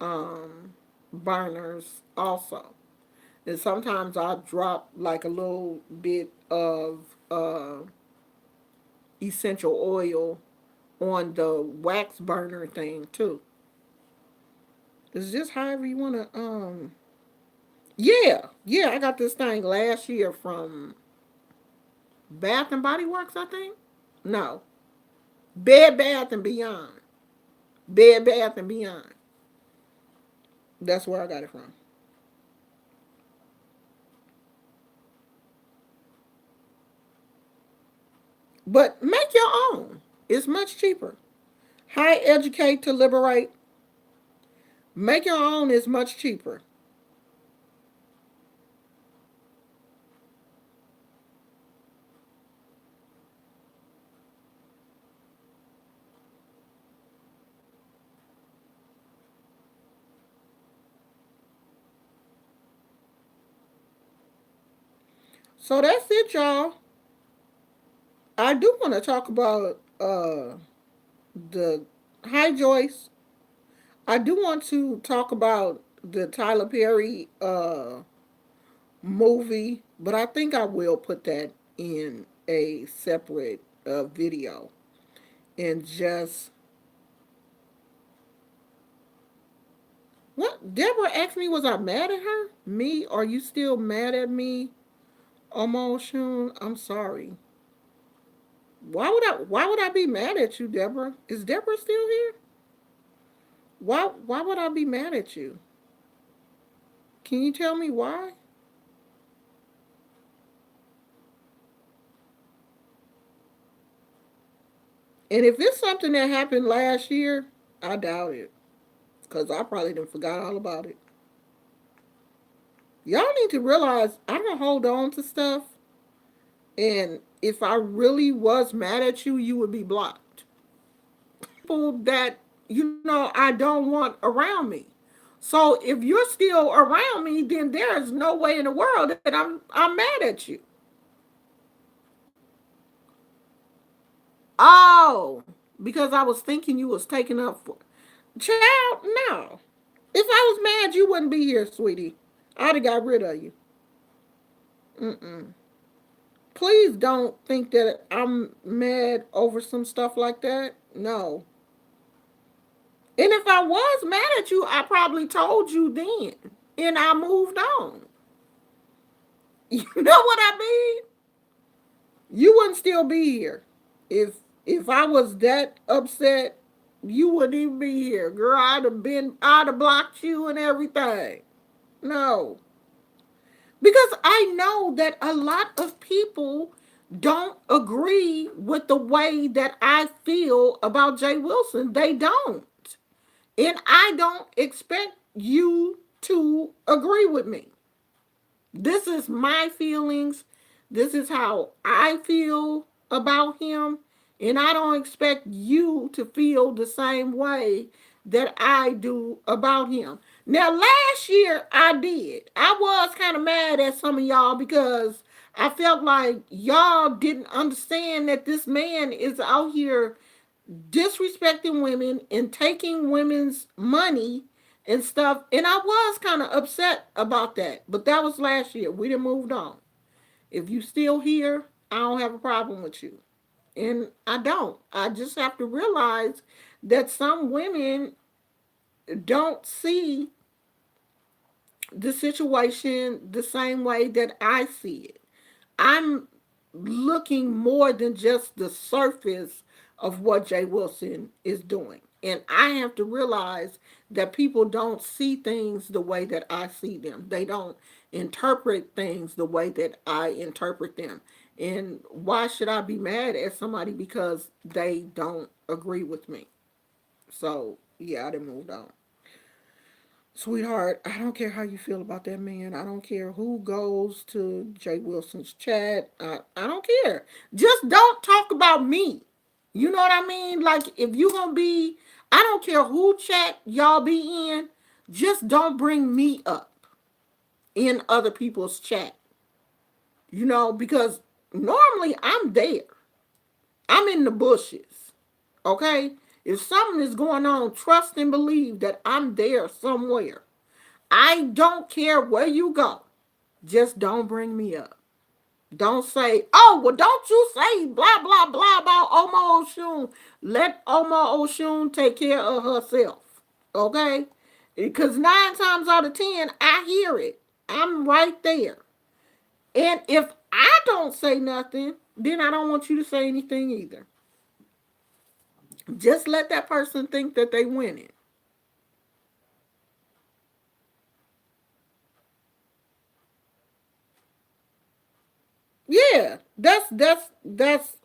um burners also. And sometimes I drop like a little bit of essential oil on the wax burner thing too. It's just however you wanna yeah, yeah, I got this thing last year from Bath and Body Works, I think. No. Bed Bath and Beyond. Bed Bath and Beyond. That's where I got it from. But make your own. It's much cheaper. High educate to liberate. Make your own is much cheaper. So that's it, y'all. I do want to talk about the hi Joyce. I do want to talk about the Tyler Perry movie, but I think I will put that in a separate video and just what Deborah asked me, was I mad at her? Me? Are you still mad at me? Emotion. I'm sorry. Why would I be mad at you, Deborah? Is Deborah still here? Why would I be mad at you? Can you tell me why? And if it's something that happened last year, I doubt it. Because I probably done forgot all about it. Y'all need to realize I don't hold on to stuff. And if I really was mad at you, you would be blocked. People that, I don't want around me. So if you're still around me, then there is no way in the world that I'm mad at you. Oh, because I was thinking you was taking up for child. No, if I was mad, you wouldn't be here, sweetie. I'd have got rid of you. Mm-mm. Please don't think that I'm mad over some stuff like that. No. And if I was mad at you, I probably told you then, and I moved on. You know what I mean? You wouldn't still be here. If I was that upset, you wouldn't even be here, girl. I'd have blocked you and everything. No, because I know that a lot of people don't agree with the way that I feel about Jay Wilson. They don't, and I don't expect you to agree with me. This is my feelings. This is how I feel about him. And I don't expect you to feel the same way that I do about him. Now, last year I did. I was kind of mad at some of y'all because I felt like y'all didn't understand that this man is out here disrespecting women and taking women's money and stuff. And I was kind of upset about that. But that was last year. We done moved on. If you still here, I don't have a problem with you. And I don't. I just have to realize that some women don't see the situation the same way that I see it. I'm looking more than just the surface of what Jay Wilson is doing. And I have to realize that people don't see things the way that I see them. They don't interpret things the way that I interpret them. And why should I be mad at somebody because they don't agree with me? So, yeah, I done moved on. Sweetheart, I don't care how you feel about that man. I don't care who goes to Jay Wilson's chat. I don't care. Just don't talk about me. You know what I mean? Like, if you gonna be, I don't care who chat y'all be in, just don't bring me up in other people's chat. Because normally I'm there. I'm in the bushes. Okay? If something is going on, trust and believe that I'm there somewhere. I don't care where you go. Just don't bring me up. Don't say, oh, well, don't you say blah, blah, blah about Oma Oshun. Let Oma Oshun take care of herself. Okay? Because 9 times out of 10, I hear it. I'm right there. And if I don't say nothing, then I don't want you to say anything either. Just let that person think that they winning. Yeah, that's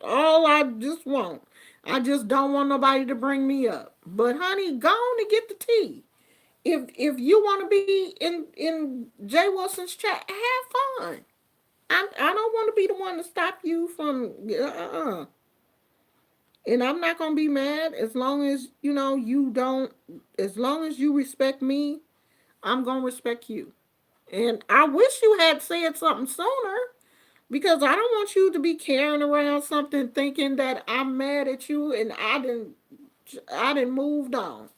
all I just want. I just don't want nobody to bring me up. But honey, go on and get the tea. If you want to be in Jay Wilson's chat, have fun. I don't want to be the one to stop you from. And I'm not gonna be mad as long as you don't. As long as you respect me, I'm gonna respect you. And I wish you had said something sooner. Because I don't want you to be carrying around something thinking that I'm mad at you and I didn't moved on.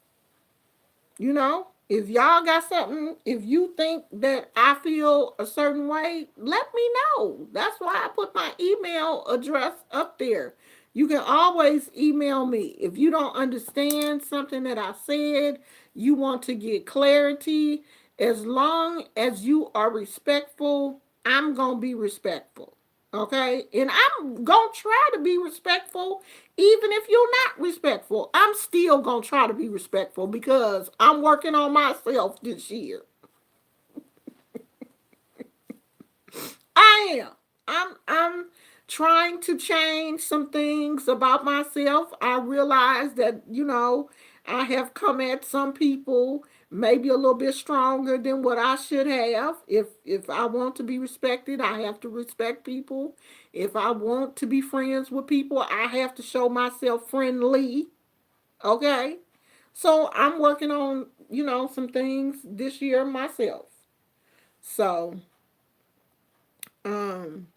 If y'all got something, if you think that I feel a certain way, let me know. That's why I put my email address up there. You can always email me. If you don't understand something that I said, you want to get clarity, as long as you are respectful, I'm going to be respectful. Okay? And I'm going to try to be respectful even if you're not respectful. I'm still going to try to be respectful because I'm working on myself this year. I am. I'm trying to change some things about myself. I realize that, I have come at some people maybe a little bit stronger than what I should have. If I want to be respected, I have to respect people. If I want to be friends with people, I have to show myself friendly. Okay? So I'm working on, some things this year myself. So, um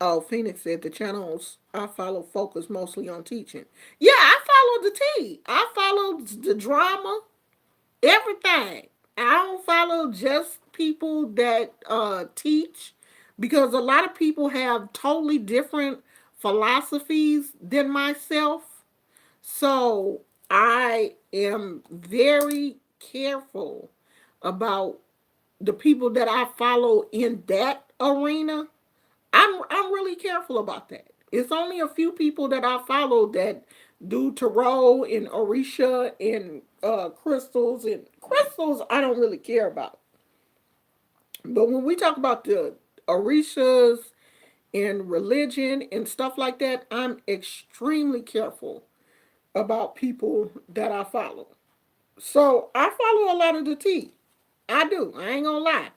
Oh, Phoenix said the channels I follow focus mostly on teaching. Yeah, I follow the tea. I follow the drama, everything. I don't follow just people that teach because a lot of people have totally different philosophies than myself. So I am very careful about the people that I follow in that arena. I'm really careful about that. It's only a few people that I follow that do tarot and Orisha and crystals, and crystals I don't really care about. But when we talk about the Orishas and religion and stuff like that, I'm extremely careful about people that I follow. So I follow a lot of the tea. I do. I ain't gonna lie.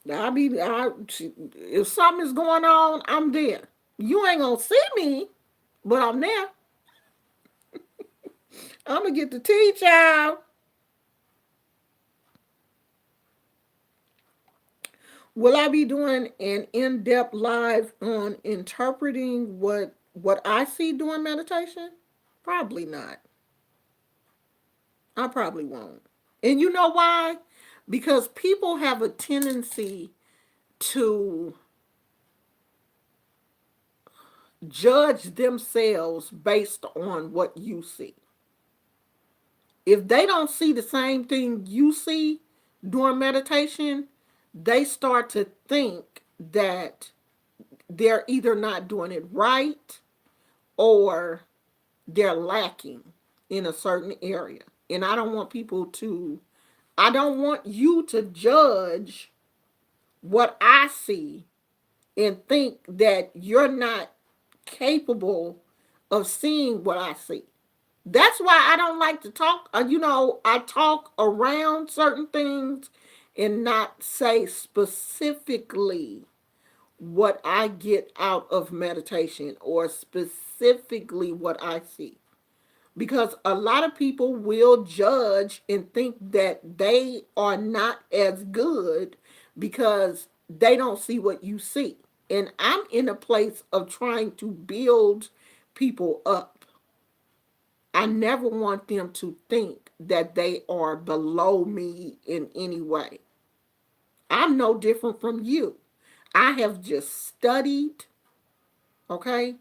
If something is going on, I'm there. You ain't gonna see me, but I'm there. I'm gonna get the tea, child. Will I be doing an in-depth live on interpreting what I see during meditation? Probably not. I probably won't. And you know why? Because people have a tendency to judge themselves based on what you see. If they don't see the same thing you see during meditation, they start to think that they're either not doing it right or they're lacking in a certain area. And I don't want you to judge what I see and think that you're not capable of seeing what I see. That's why I don't like to talk. I talk around certain things and not say specifically what I get out of meditation or specifically what I see. Because a lot of people will judge and think that they are not as good because they don't see what you see. And I'm in a place of trying to build people up. I never want them to think that they are below me in any way. I'm no different from you. I have just studied, okay?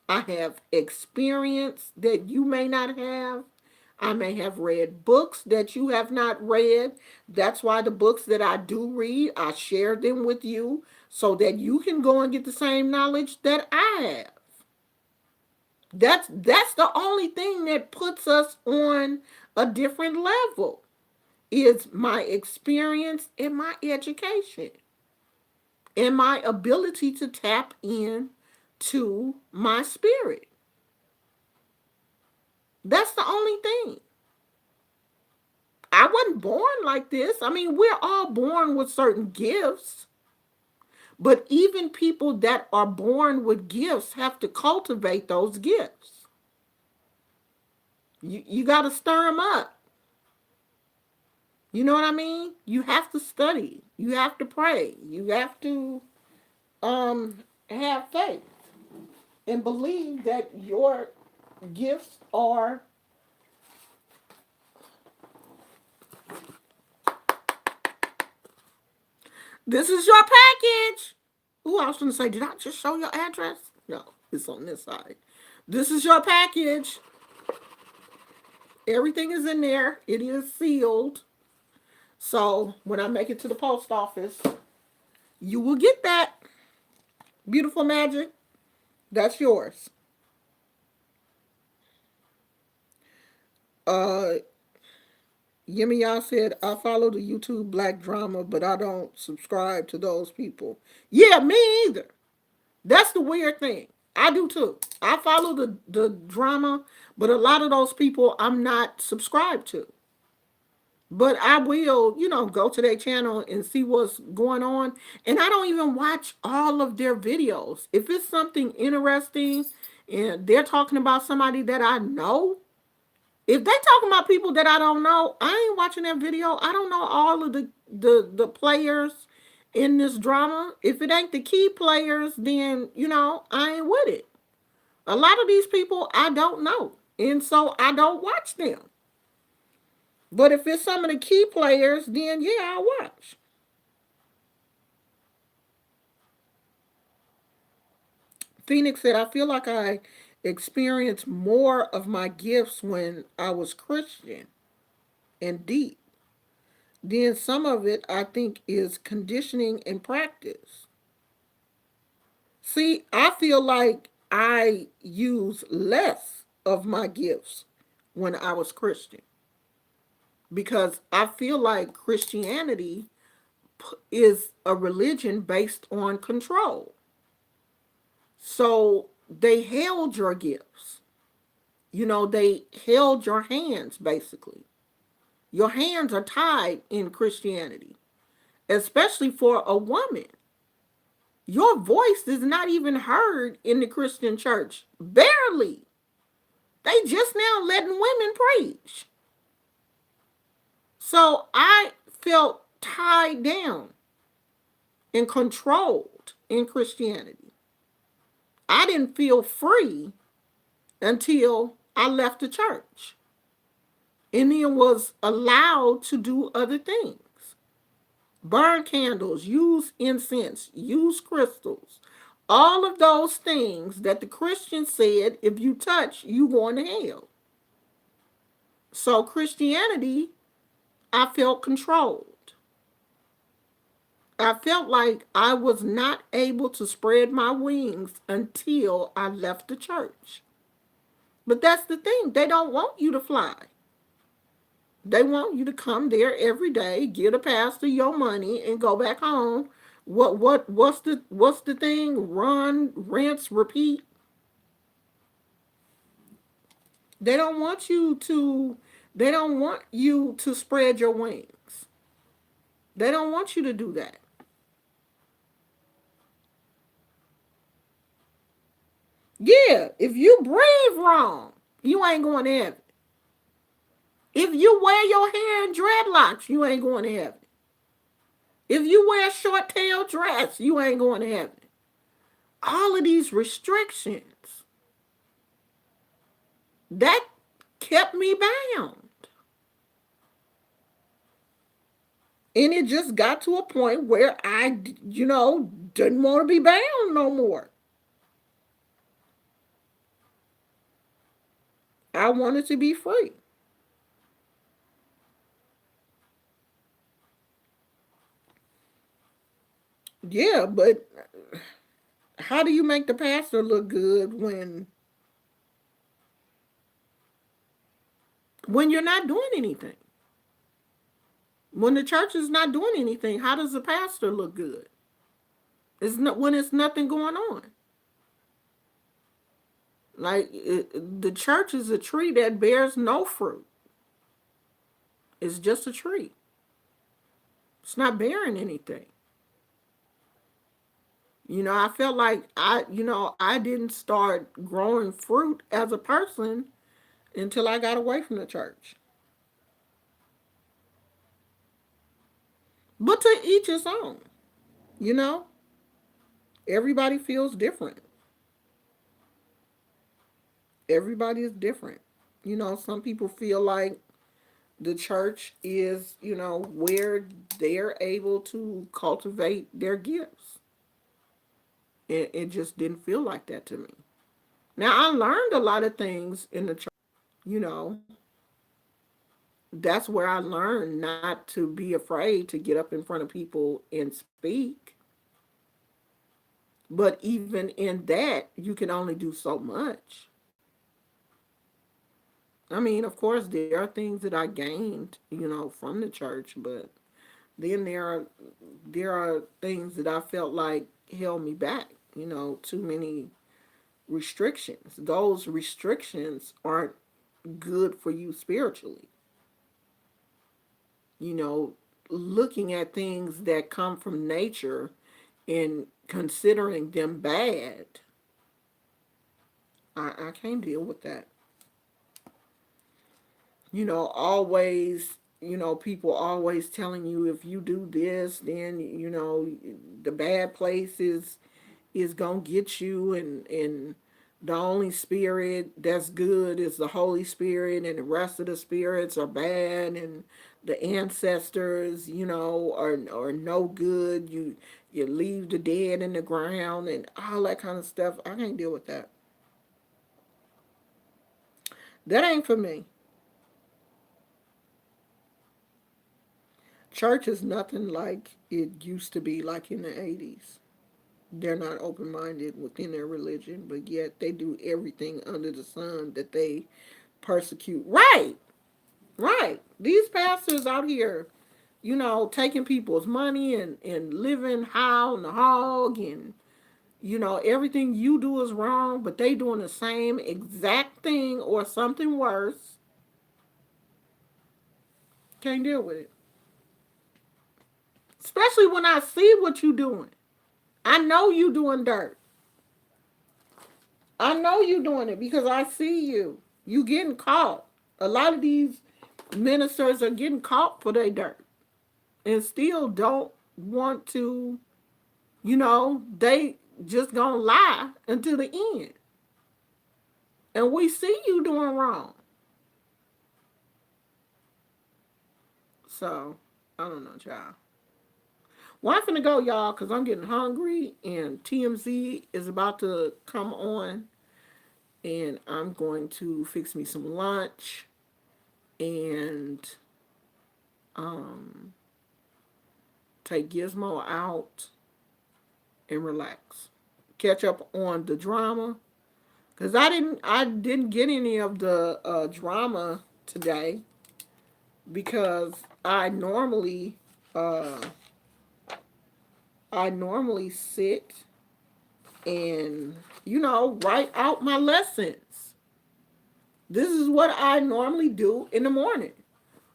I have experience that you may not have. I may have read books that you have not read. That's why the books that I do read, I share them with you so that you can go and get the same knowledge that I have. That's the only thing that puts us on a different level is my experience and my education and my ability to tap in to my spirit. That's the only thing. I wasn't born like this. I mean, we're all born with certain gifts, but even people that are born with gifts have to cultivate those gifts. You got to stir them up. You know what I mean? You have to study. You have to pray. You have to have faith and believe that your gifts are. This is your package. Ooh, I was going to say, did I just show your address? No, it's on this side. This is your package. Everything is in there. It is sealed. So when I make it to the post office, you will get that. Beautiful magic. That's yours. Uh, Yemiya said, I follow the YouTube Black Drama, but I don't subscribe to those people. Yeah, me either. That's the weird thing. I do too. I follow the drama, but a lot of those people I'm not subscribed to. But I will, go to their channel and see what's going on. And I don't even watch all of their videos. If it's something interesting and they're talking about somebody that I know, if they talking about people that I don't know, I ain't watching that video. I don't know all of the players in this drama. If it ain't the key players, then I ain't with it. A lot of these people I don't know, and so I don't watch them. But if it's some of the key players, then yeah, I'll watch. Phoenix said, I feel like I experienced more of my gifts when I was Christian and deep. Then some of it I think is conditioning and practice. See, I feel like I use less of my gifts when I was Christian because I feel like Christianity is a religion based on control. So they held your gifts. They held your hands basically. Your hands are tied in Christianity, especially for a woman. Your voice is not even heard in the Christian church. Barely. They just now letting women preach. So I felt tied down and controlled in Christianity. I didn't feel free until I left the church and then was allowed to do other things. Burn candles, use incense, use crystals. All of those things that the Christian said if you touch, you going to hell. So Christianity, I felt controlled. I felt like I was not able to spread my wings until I left the church. But that's the thing. They don't want you to fly. They want you to come there every day, get a pastor your money, and go back home. What's the thing? Run, rinse, repeat. They don't want you to they don't want you to spread your wings. They don't want you to do that. Yeah, if you breathe wrong, you ain't going to heaven. If you wear your hair in dreadlocks, you ain't going to heaven. If you wear a short tail dress, you ain't going to heaven. All of these restrictions that kept me bound. And it just got to a point where I didn't want to be bound no more. I wanted to be free. Yeah, but how do you make the pastor look good when you're not doing anything? When the church is not doing anything, how does the pastor look good? It's not when it's nothing going on. The church is a tree that bears no fruit. It's just a tree. It's not bearing anything. I felt like I didn't start growing fruit as a person until I got away from the church. But to each his own, you know, everybody feels different. Everybody is different. Some people feel like the church is, where they're able to cultivate their gifts. It just didn't feel like that to me. Now, I learned a lot of things in the church. You know, that's where I learned not to be afraid to get up in front of people and speak. But even in that, you can only do so much. I mean, of course, there are things that I gained, from the church, but then there are things that I felt like held me back. Too many restrictions. Those restrictions aren't good for you spiritually. You know, Looking at things that come from nature and considering them bad, I can't deal with that. People always telling you if you do this, then the bad place is gonna get you, and the only spirit that's good is the Holy Spirit, and the rest of the spirits are bad, and the ancestors, are no good. You leave the dead in the ground and all that kind of stuff. I can't deal with that. That ain't for me. Church is nothing like it used to be, like in the 80s. They're not open minded within their religion, but yet they do everything under the sun that they persecute. Right, right. These pastors out here, taking people's money and living high on the hog, and everything you do is wrong, but they doing the same exact thing or something worse. Can't deal with it. Especially when I see what you doing. I know you doing dirt. I know you doing it because I see you. You getting caught. A lot of these ministers are getting caught for their dirt and still don't want to, they just gonna lie until the end. And we see you doing wrong. So, I don't know, child. Well, I'm finna go, y'all, because I'm getting hungry and TMZ is about to come on, and I'm going to fix me some lunch and um, take Gizmo out and relax. Catch up on the drama, because I didn't get any of the drama today, because uh, I normally sit and write out my lessons. This is what I normally do in the morning.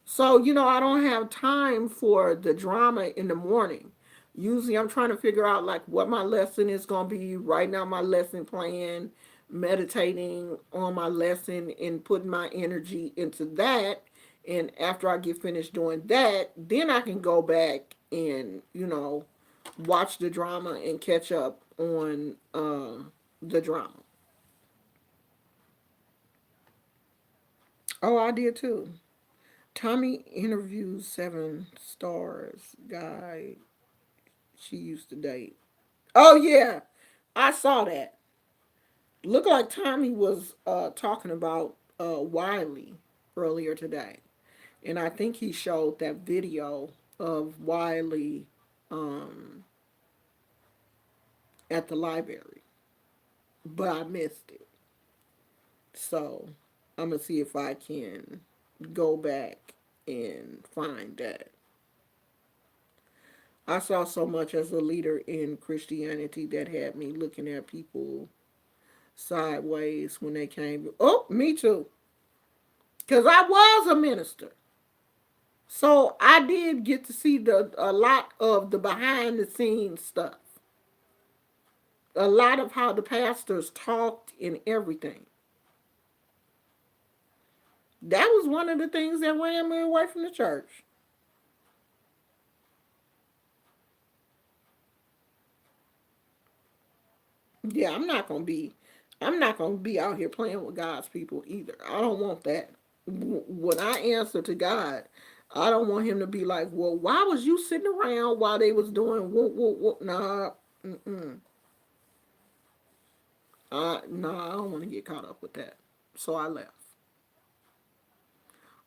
So, I don't have time for the drama in the morning. Usually I'm trying to figure out like what my lesson is going to be, writing out my lesson plan, meditating on my lesson and putting my energy into that. And after I get finished doing that, then I can go back and, watch the drama and catch up on the drama. Oh, I did too. Tommy interviews 7 stars guy she used to date. Oh yeah, I saw that. Looked like Tommy was talking about Wiley earlier today, and I think he showed that video of Wiley um, at the library, but I missed it. So I'm gonna see if I can go back and find that. I saw so much as a leader in Christianity that had me looking at people sideways when they came. Oh, me too. Because I was a minister. So I did get to see a lot of the behind the scenes stuff. A lot of how the pastors talked and everything. That was one of the things that ran me away from the church. Yeah, I'm not gonna be out here playing with God's people either. I don't want that. When I answer to God, I don't want him to be like, well, why was you sitting around while they was doing whoop whoop whoop? Nah, mm-mm. Nah, I don't want to get caught up with that. So I left.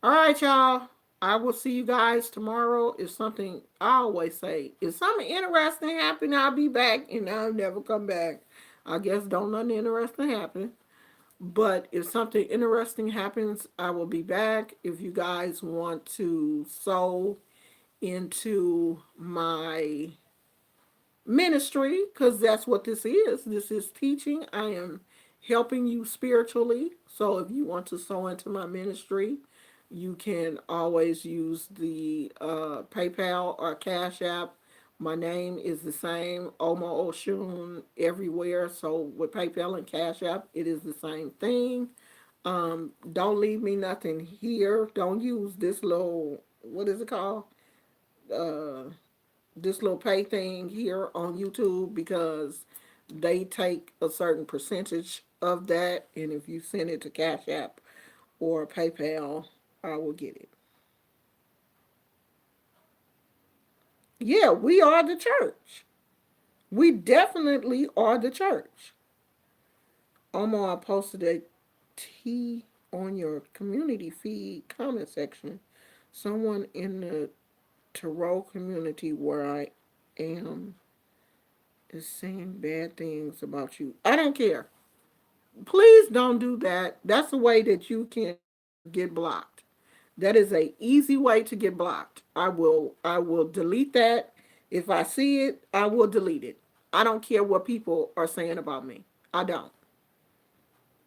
All right, y'all. I will see you guys tomorrow. If something, I always say, if something interesting happen, I'll be back, and I'll never come back. I guess don't nothing interesting happen. But if something interesting happens, I will be back. If you guys want to sow into my ministry, because that's what this is. This is teaching. I am helping you spiritually. So if you want to sow into my ministry, you can always use the PayPal or Cash App. My name is the same, Omo Oshun, everywhere. So with PayPal and Cash App, it is the same thing. Don't leave me nothing here. Don't use this little, what is it called? Uh, this little pay thing here on YouTube because they take a certain percentage of that. And if you send it to Cash App or PayPal, I will get it. Yeah, we are the church. We definitely are the church. Omar, I posted a T on your community feed comment section. Someone in the tarot community where I am is saying bad things about you. I don't care. Please don't do that. That's a way that you can get blocked. That is a easy way to get blocked. I will delete that. If I see it, I will delete it. I don't care what people are saying about me. I don't.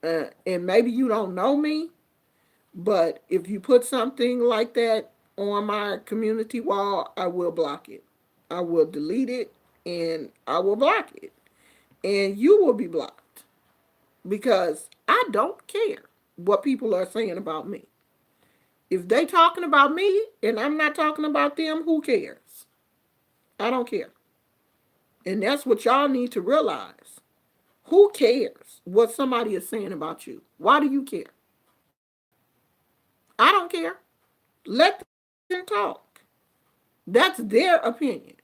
And maybe you don't know me, but if you put something like that on my community wall, I will block it. I will delete it and I will block it. And you will be blocked because I don't care what people are saying about me. If they talking about me and I'm not talking about them, who cares? I don't care. And that's what y'all need to realize. Who cares what somebody is saying about you? Why do you care? I don't care. Let them talk. That's their opinion.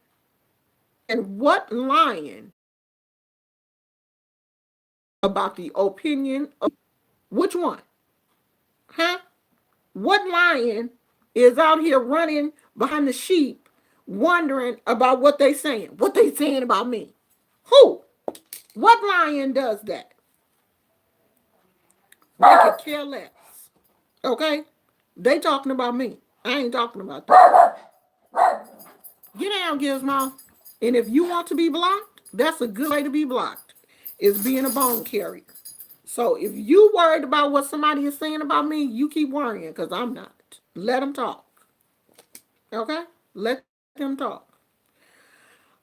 And what lying about the opinion of which one? Huh? What lion is out here running behind the sheep, wondering about what they saying? What they saying about me? Who? What lion does that? I could care less. Okay? They talking about me. I ain't talking about that. Get down, Gizmo. And if you want to be blocked, that's a good way to be blocked. Is being a bone carrier. So if you worried about what somebody is saying about me, you keep worrying because I'm not. Let them talk. Okay? Let them talk.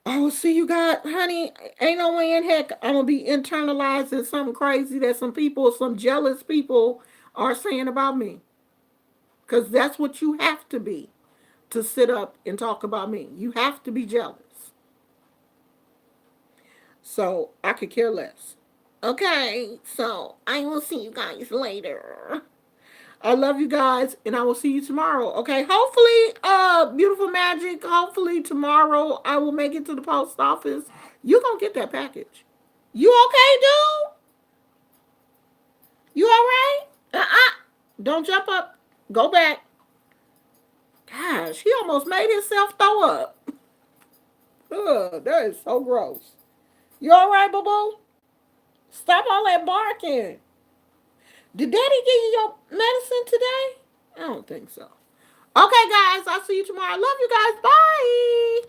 I will see you guys, honey. Ain't no way in heck I'm gonna be internalizing something crazy that some people, some jealous people, are saying about me. Because that's what you have to be to sit up and talk about me. You have to be jealous. So I could care less. Okay, so I will see you guys later. I love you guys, and I will see you tomorrow. Okay, hopefully, beautiful magic. Hopefully tomorrow I will make it to the post office. You gonna get that package? You okay, dude? You all right? Don't jump up. Go back. Gosh, he almost made himself throw up. Ugh, that is so gross. You all right, boo boo? Stop all that barking. Did Daddy give you your medicine today? I don't think so. Okay, guys, I'll see you tomorrow. I love you guys. Bye.